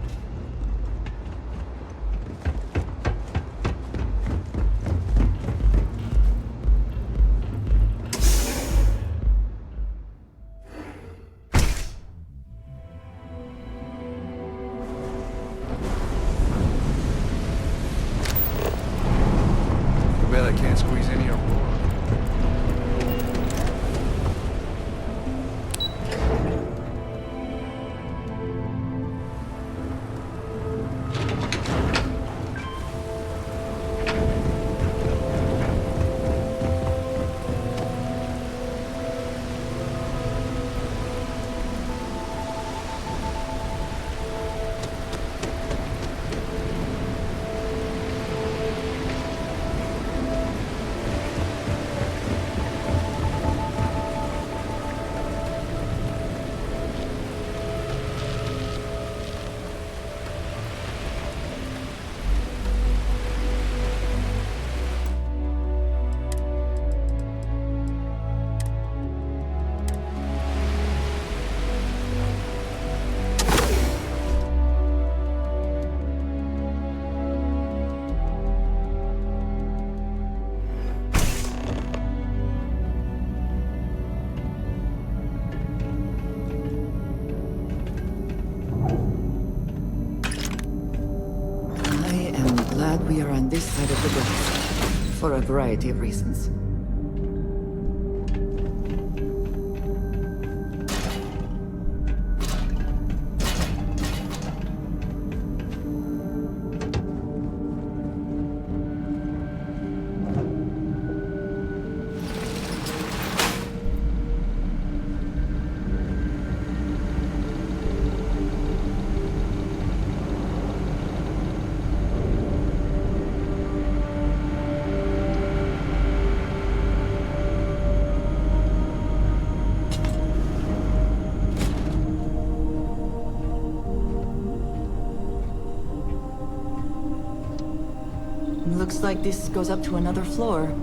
Too bad I can't squeeze any of Aurora.
I am glad we are on this side of the grass. For a variety of reasons. Looks like this goes up to another floor.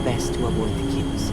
best to avoid the kills.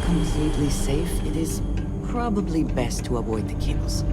Completely safe, it is probably best to avoid the kills.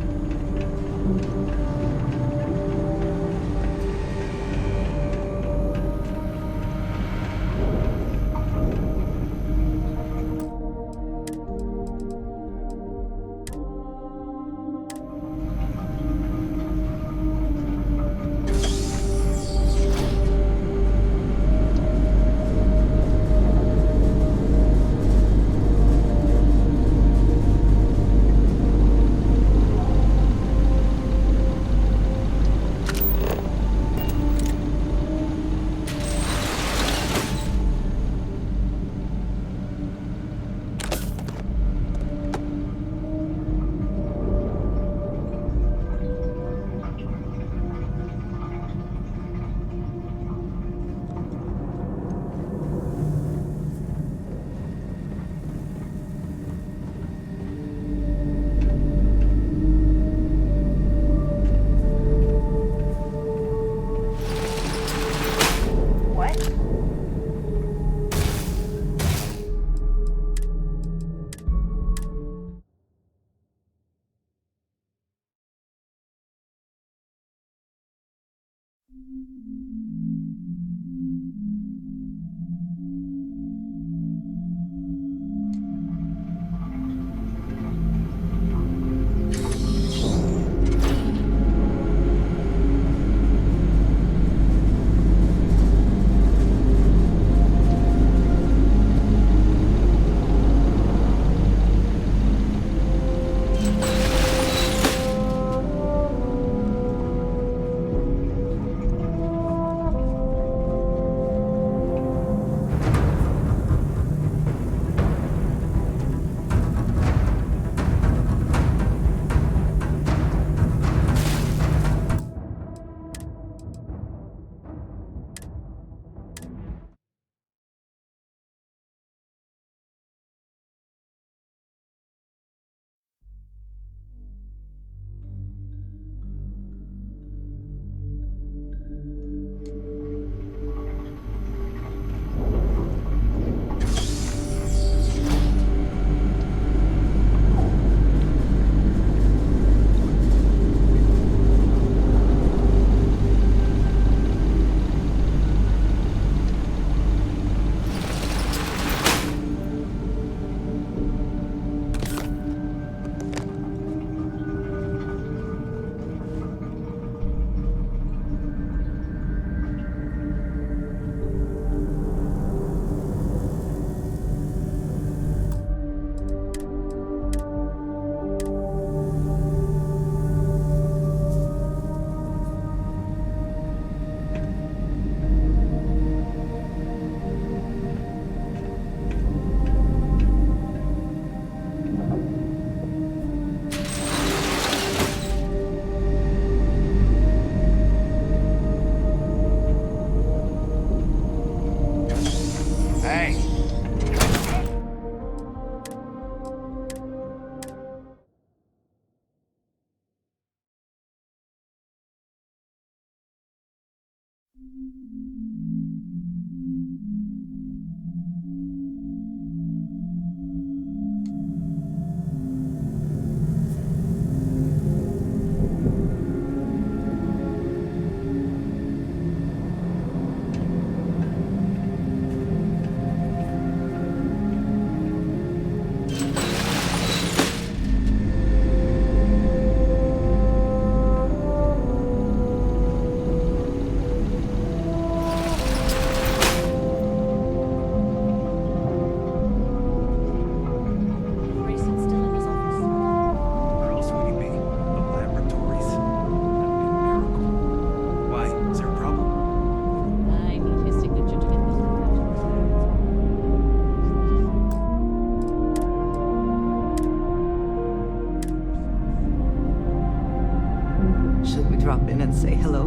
drop in and say hello.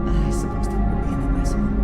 I suppose that would be inadvisable.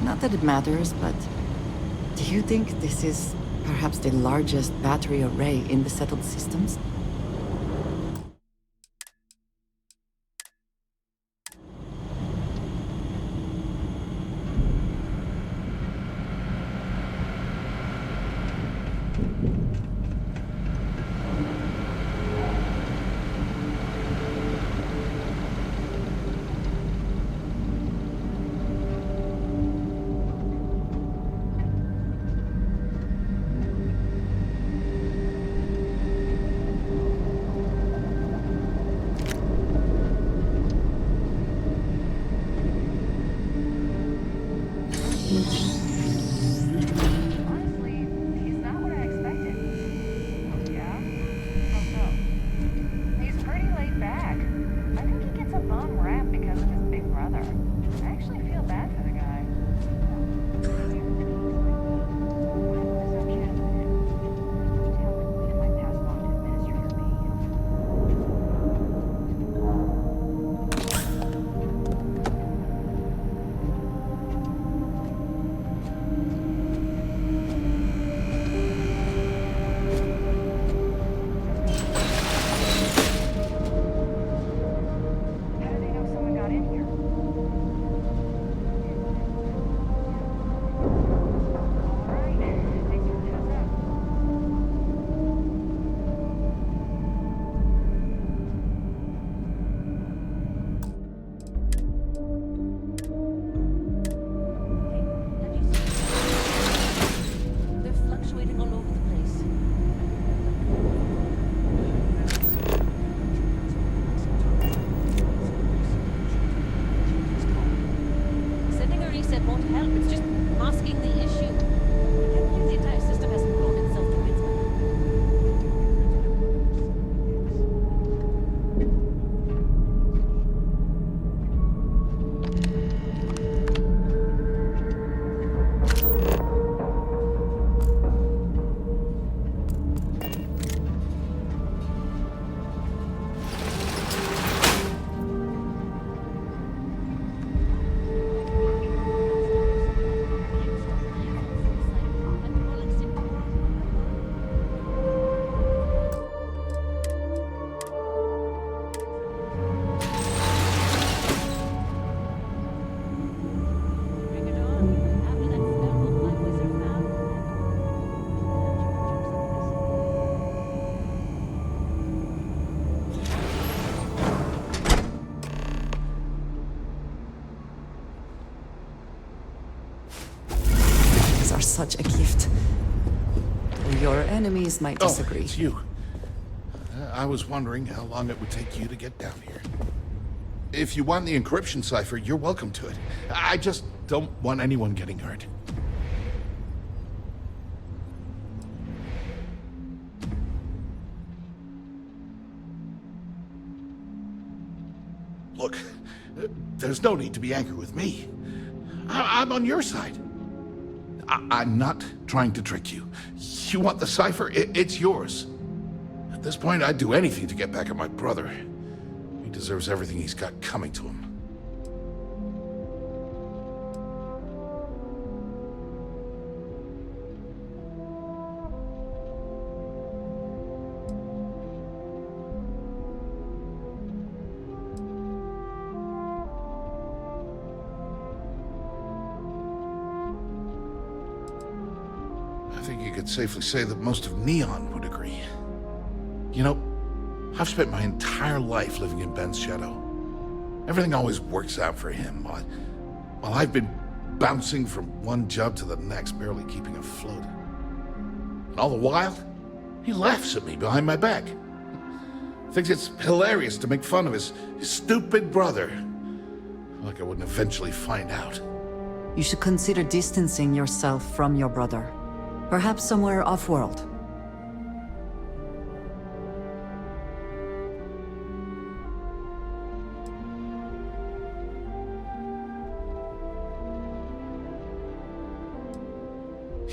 Not that it matters, but do you think this is perhaps the largest battery array in the settled systems? Such a gift. Your enemies might disagree.
Oh, it's you. I was wondering how long it would take you to get down here. If you want the encryption cipher, you're welcome to it. I just don't want anyone getting hurt. Look, there's no need to be angry with me. I'm on your side. I'm not trying to trick you. You want the cipher? It's yours. At this point, I'd do anything to get back at my brother. He deserves everything he's got coming to him. I think you could safely say that most of Neon would agree. You know, I've spent my entire life living in Ben's shadow. Everything always works out for him, while I've been bouncing from one job to the next, barely keeping afloat. And all the while, he laughs at me behind my back. Thinks it's hilarious to make fun of his stupid brother. Like I wouldn't eventually find out.
You should consider distancing yourself from your brother. Perhaps somewhere off-world.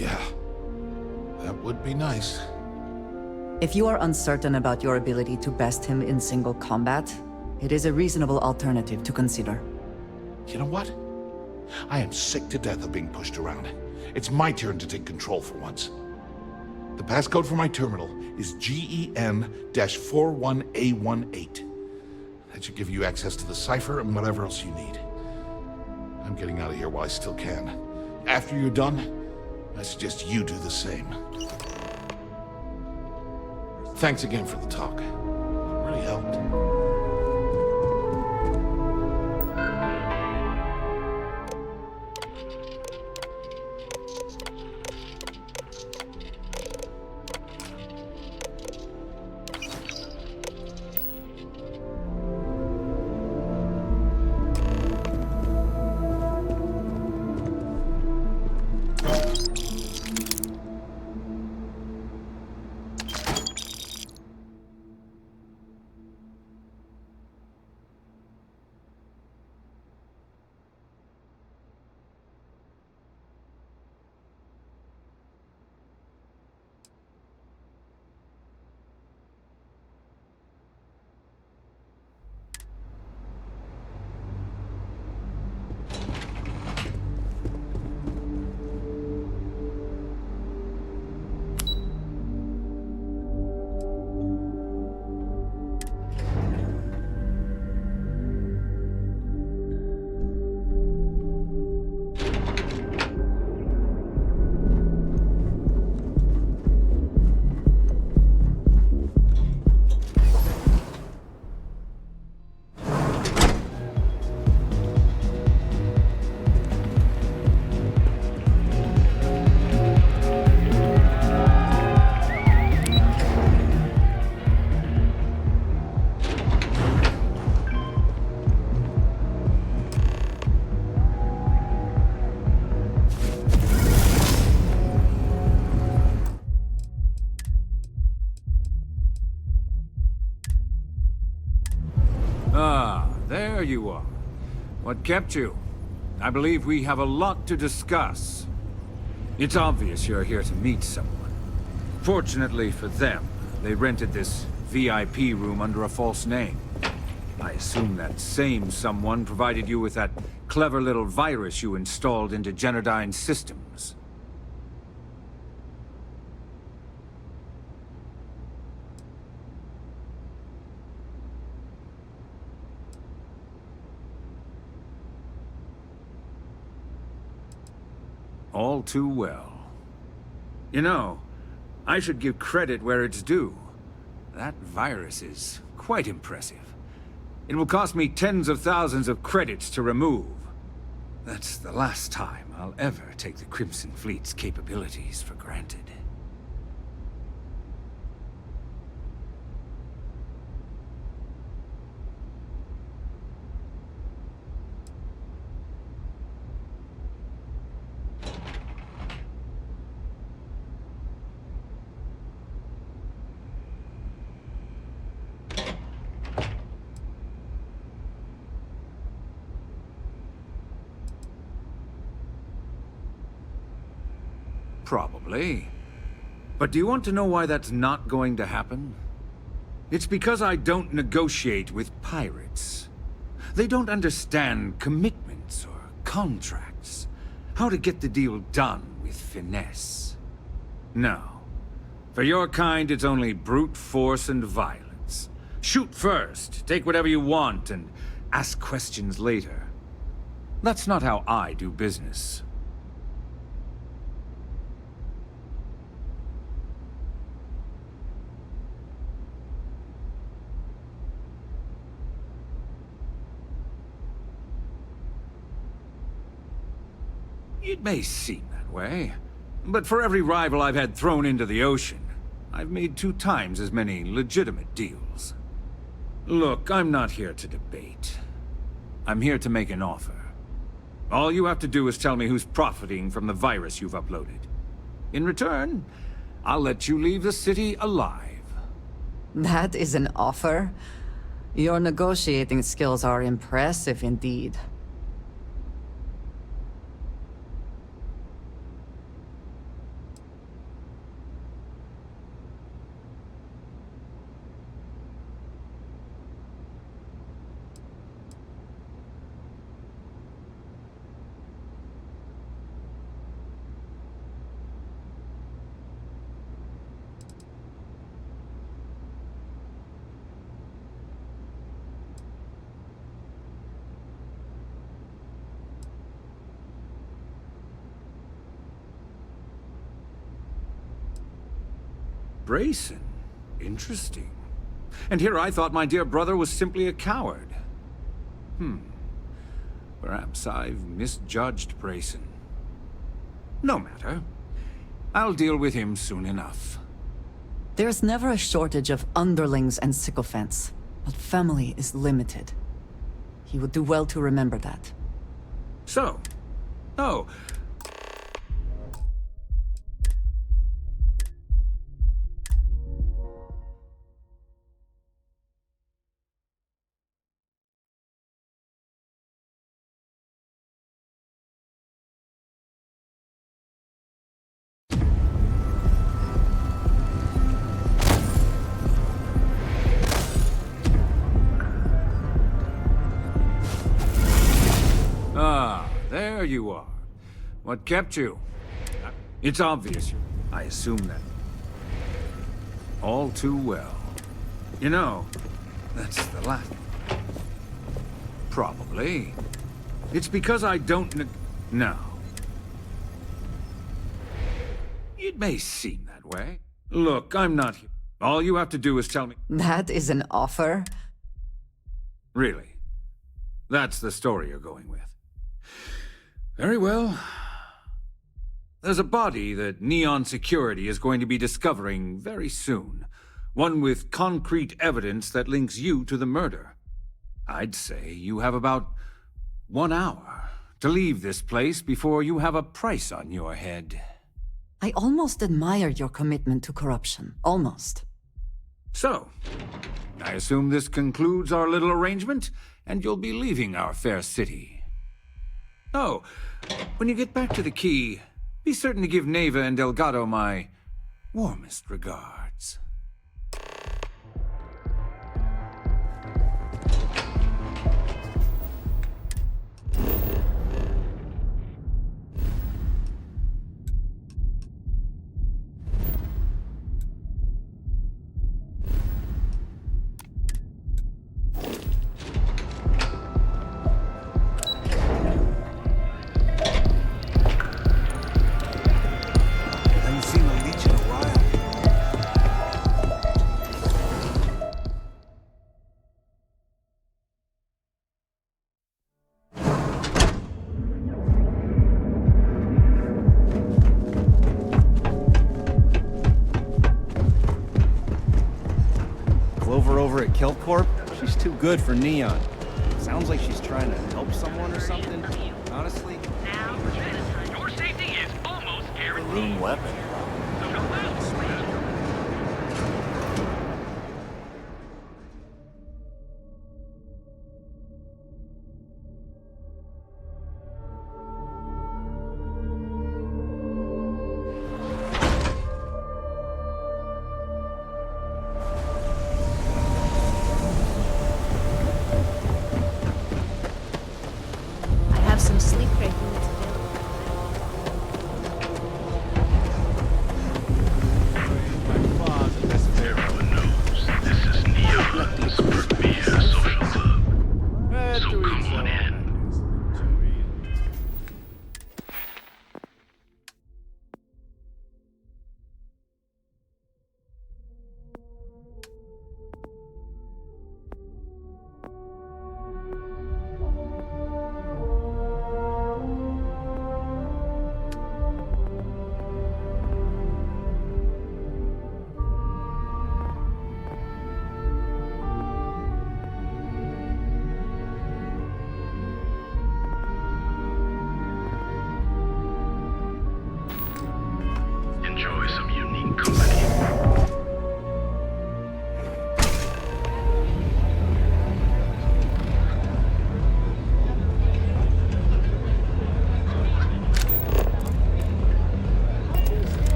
Yeah, that would be nice.
If you are uncertain about your ability to best him in single combat, it is a reasonable alternative to consider.
You know what? I am sick to death of being pushed around. It's my turn to take control for once. The passcode for my terminal is GEN-41A18. That should give you access to the cipher and whatever else you need. I'm getting out of here while I still can. After you're done, I suggest you do the same. Thanks again for the talk. It really helped.
There you are. What kept you? I believe we have a lot to discuss. It's obvious you're here to meet someone. Fortunately for them, they rented this VIP room under a false name. I assume that same someone provided you with that clever little virus you installed into Generdyne's systems. All too well. You know, I should give credit where it's due. That virus is quite impressive. It will cost me tens of thousands of credits to remove. That's the last time I'll ever take the Crimson Fleet's capabilities for granted. Probably. But do you want to know why that's not going to happen? It's because I don't negotiate with pirates. They don't understand commitments or contracts. How to get the deal done with finesse. No. For your kind, it's only brute force and violence. Shoot first, take whatever you want, and ask questions later. That's not how I do business. It may seem that way, but for every rival I've had thrown into the ocean, I've made 2 times as many legitimate deals. Look, I'm not here to debate. I'm here to make an offer. All you have to do is tell me who's profiting from the virus you've uploaded. In return, I'll let you leave the city alive.
That is an offer? Your negotiating skills are impressive indeed.
Brayson? Interesting. And here I thought my dear brother was simply a coward. Perhaps I've misjudged Brayson. No matter. I'll deal with him soon enough.
There's never a shortage of underlings and sycophants, but family is limited. He would do well to remember that.
So, oh, there you are. What kept you? It's obvious. I assume that. All too well. You know, that's the last. Probably. It's because I don't No. It may seem that way. Look, I'm not here. All you have to do is tell me.
That is an offer?
Really? That's the story you're going with. Very well. There's a body that Neon Security is going to be discovering very soon. One with concrete evidence that links you to the murder. I'd say you have about 1 hour to leave this place before you have a price on your head.
I almost admire your commitment to corruption. Almost.
So, I assume this concludes our little arrangement, and you'll be leaving our fair city. Oh, when you get back to the key, be certain to give Neva and Delgado my warmest regards.
Over at Kelcorp, she's too good for Neon. Sounds like she's trying to help someone or something. Honestly,
Your safety is almost guaranteed.
balloon weapon.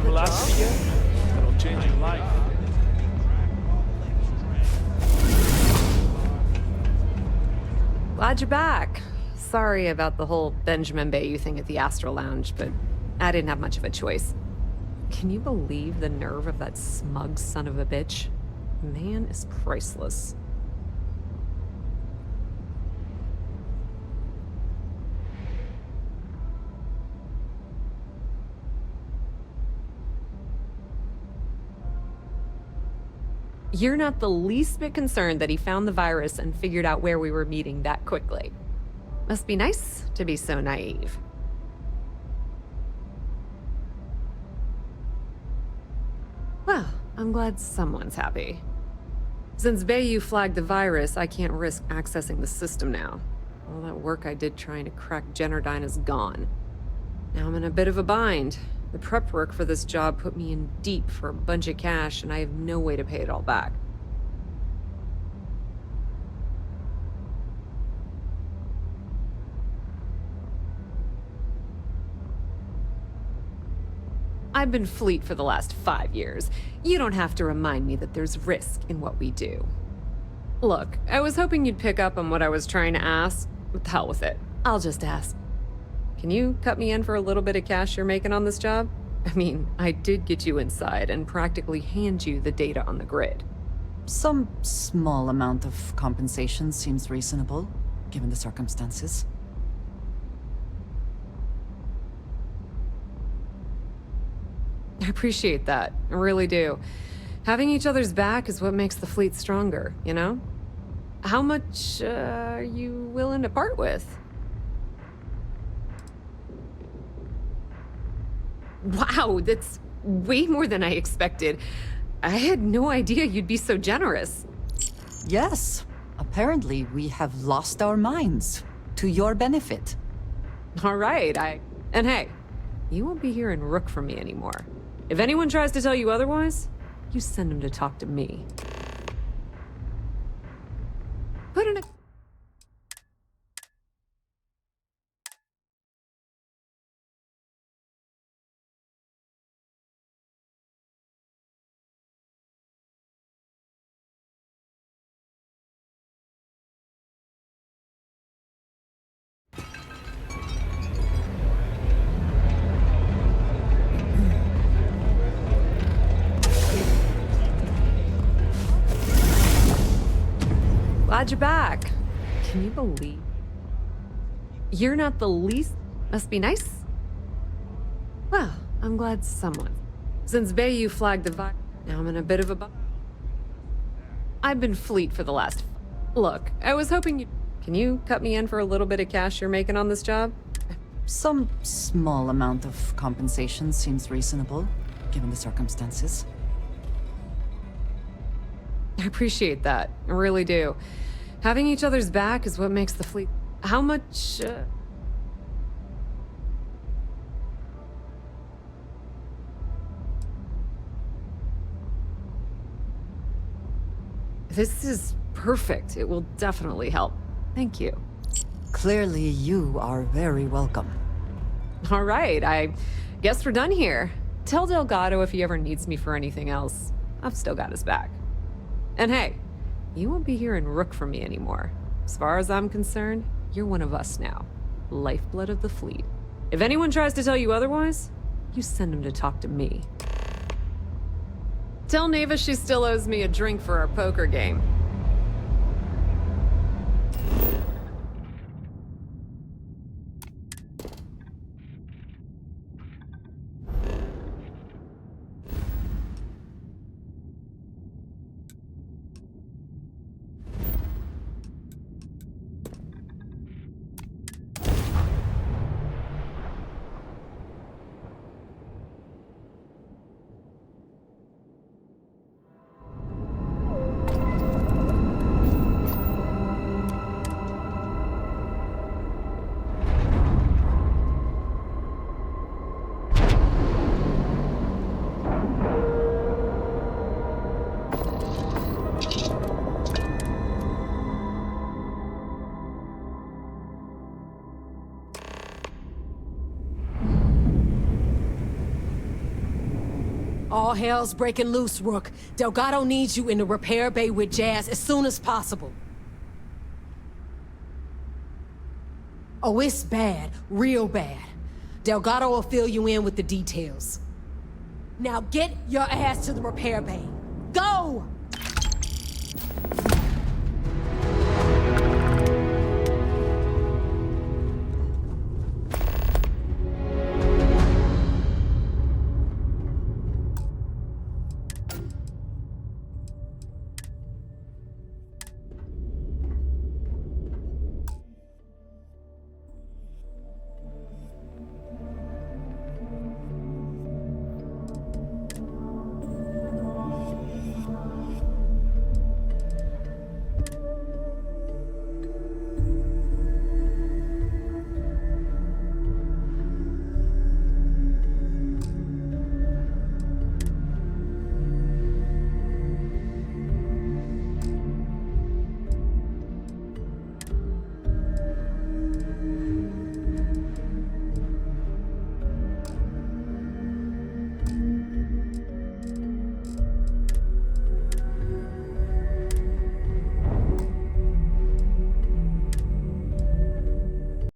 velocity yet? It'll change your life.
Glad you're back. Sorry about the whole Benjamin Bayou thing at the Astral Lounge, but I didn't have much of a choice. Can you believe the nerve of that smug son of a bitch? Man is priceless. You're not the least bit concerned that he found the virus and figured out where we were meeting that quickly. Must be nice to be so naive. Well, I'm glad someone's happy. Since Bayou flagged the virus, I can't risk accessing the system now. All that work I did trying to crack Generdyne is gone. Now I'm in a bit of a bind. The prep work for this job put me in deep for a bunch of cash, and I have no way to pay it all back. I've been Fleet for the last 5 years. You don't have to remind me that there's risk in what we do. Look, I was hoping you'd pick up on what I was trying to ask, but the hell with it. I'll just ask. Can you cut me in for a little bit of cash you're making on this job? I mean, I did get you inside and practically hand you the data on the grid.
Some small amount of compensation seems reasonable, given the circumstances.
I appreciate that. I really do. Having each other's back is what makes the fleet stronger, you know? How much are you willing to part with? Wow, that's way more than I expected. I had no idea you'd be so generous.
Yes, apparently we have lost our minds. To your benefit.
All right, And hey, you won't be hearing Rook from me anymore. If anyone tries to tell you otherwise, you send them to talk to me. Put in a... Glad you're back. Can you believe? You're not the least... Must be nice? Well, I'm glad someone... Since Bayou flagged the virus, now I'm in a bit of a... I've been Fleet for the last... Look, I was hoping you... Can you cut me in for a little bit of cash you're making on this job?
Some small amount of compensation seems reasonable, given the circumstances.
I appreciate that. I really do. Having each other's back is what makes the fleet... How much... This is perfect. It will definitely help. Thank you.
Clearly, you are very welcome.
All right, I guess we're done here. Tell Delgado if he ever needs me for anything else. I've still got his back. And hey, you won't be hearing Rook from me anymore. As far as I'm concerned, you're one of us now. Lifeblood of the fleet. If anyone tries to tell you otherwise, you send them to talk to me. Tell Neva she still owes me a drink for our poker game.
All hell's breaking loose, Rook. Delgado needs you in the repair bay with Jazz as soon as possible. Oh, it's bad. Real bad. Delgado will fill you in with the details. Now get your ass to the repair bay. Go!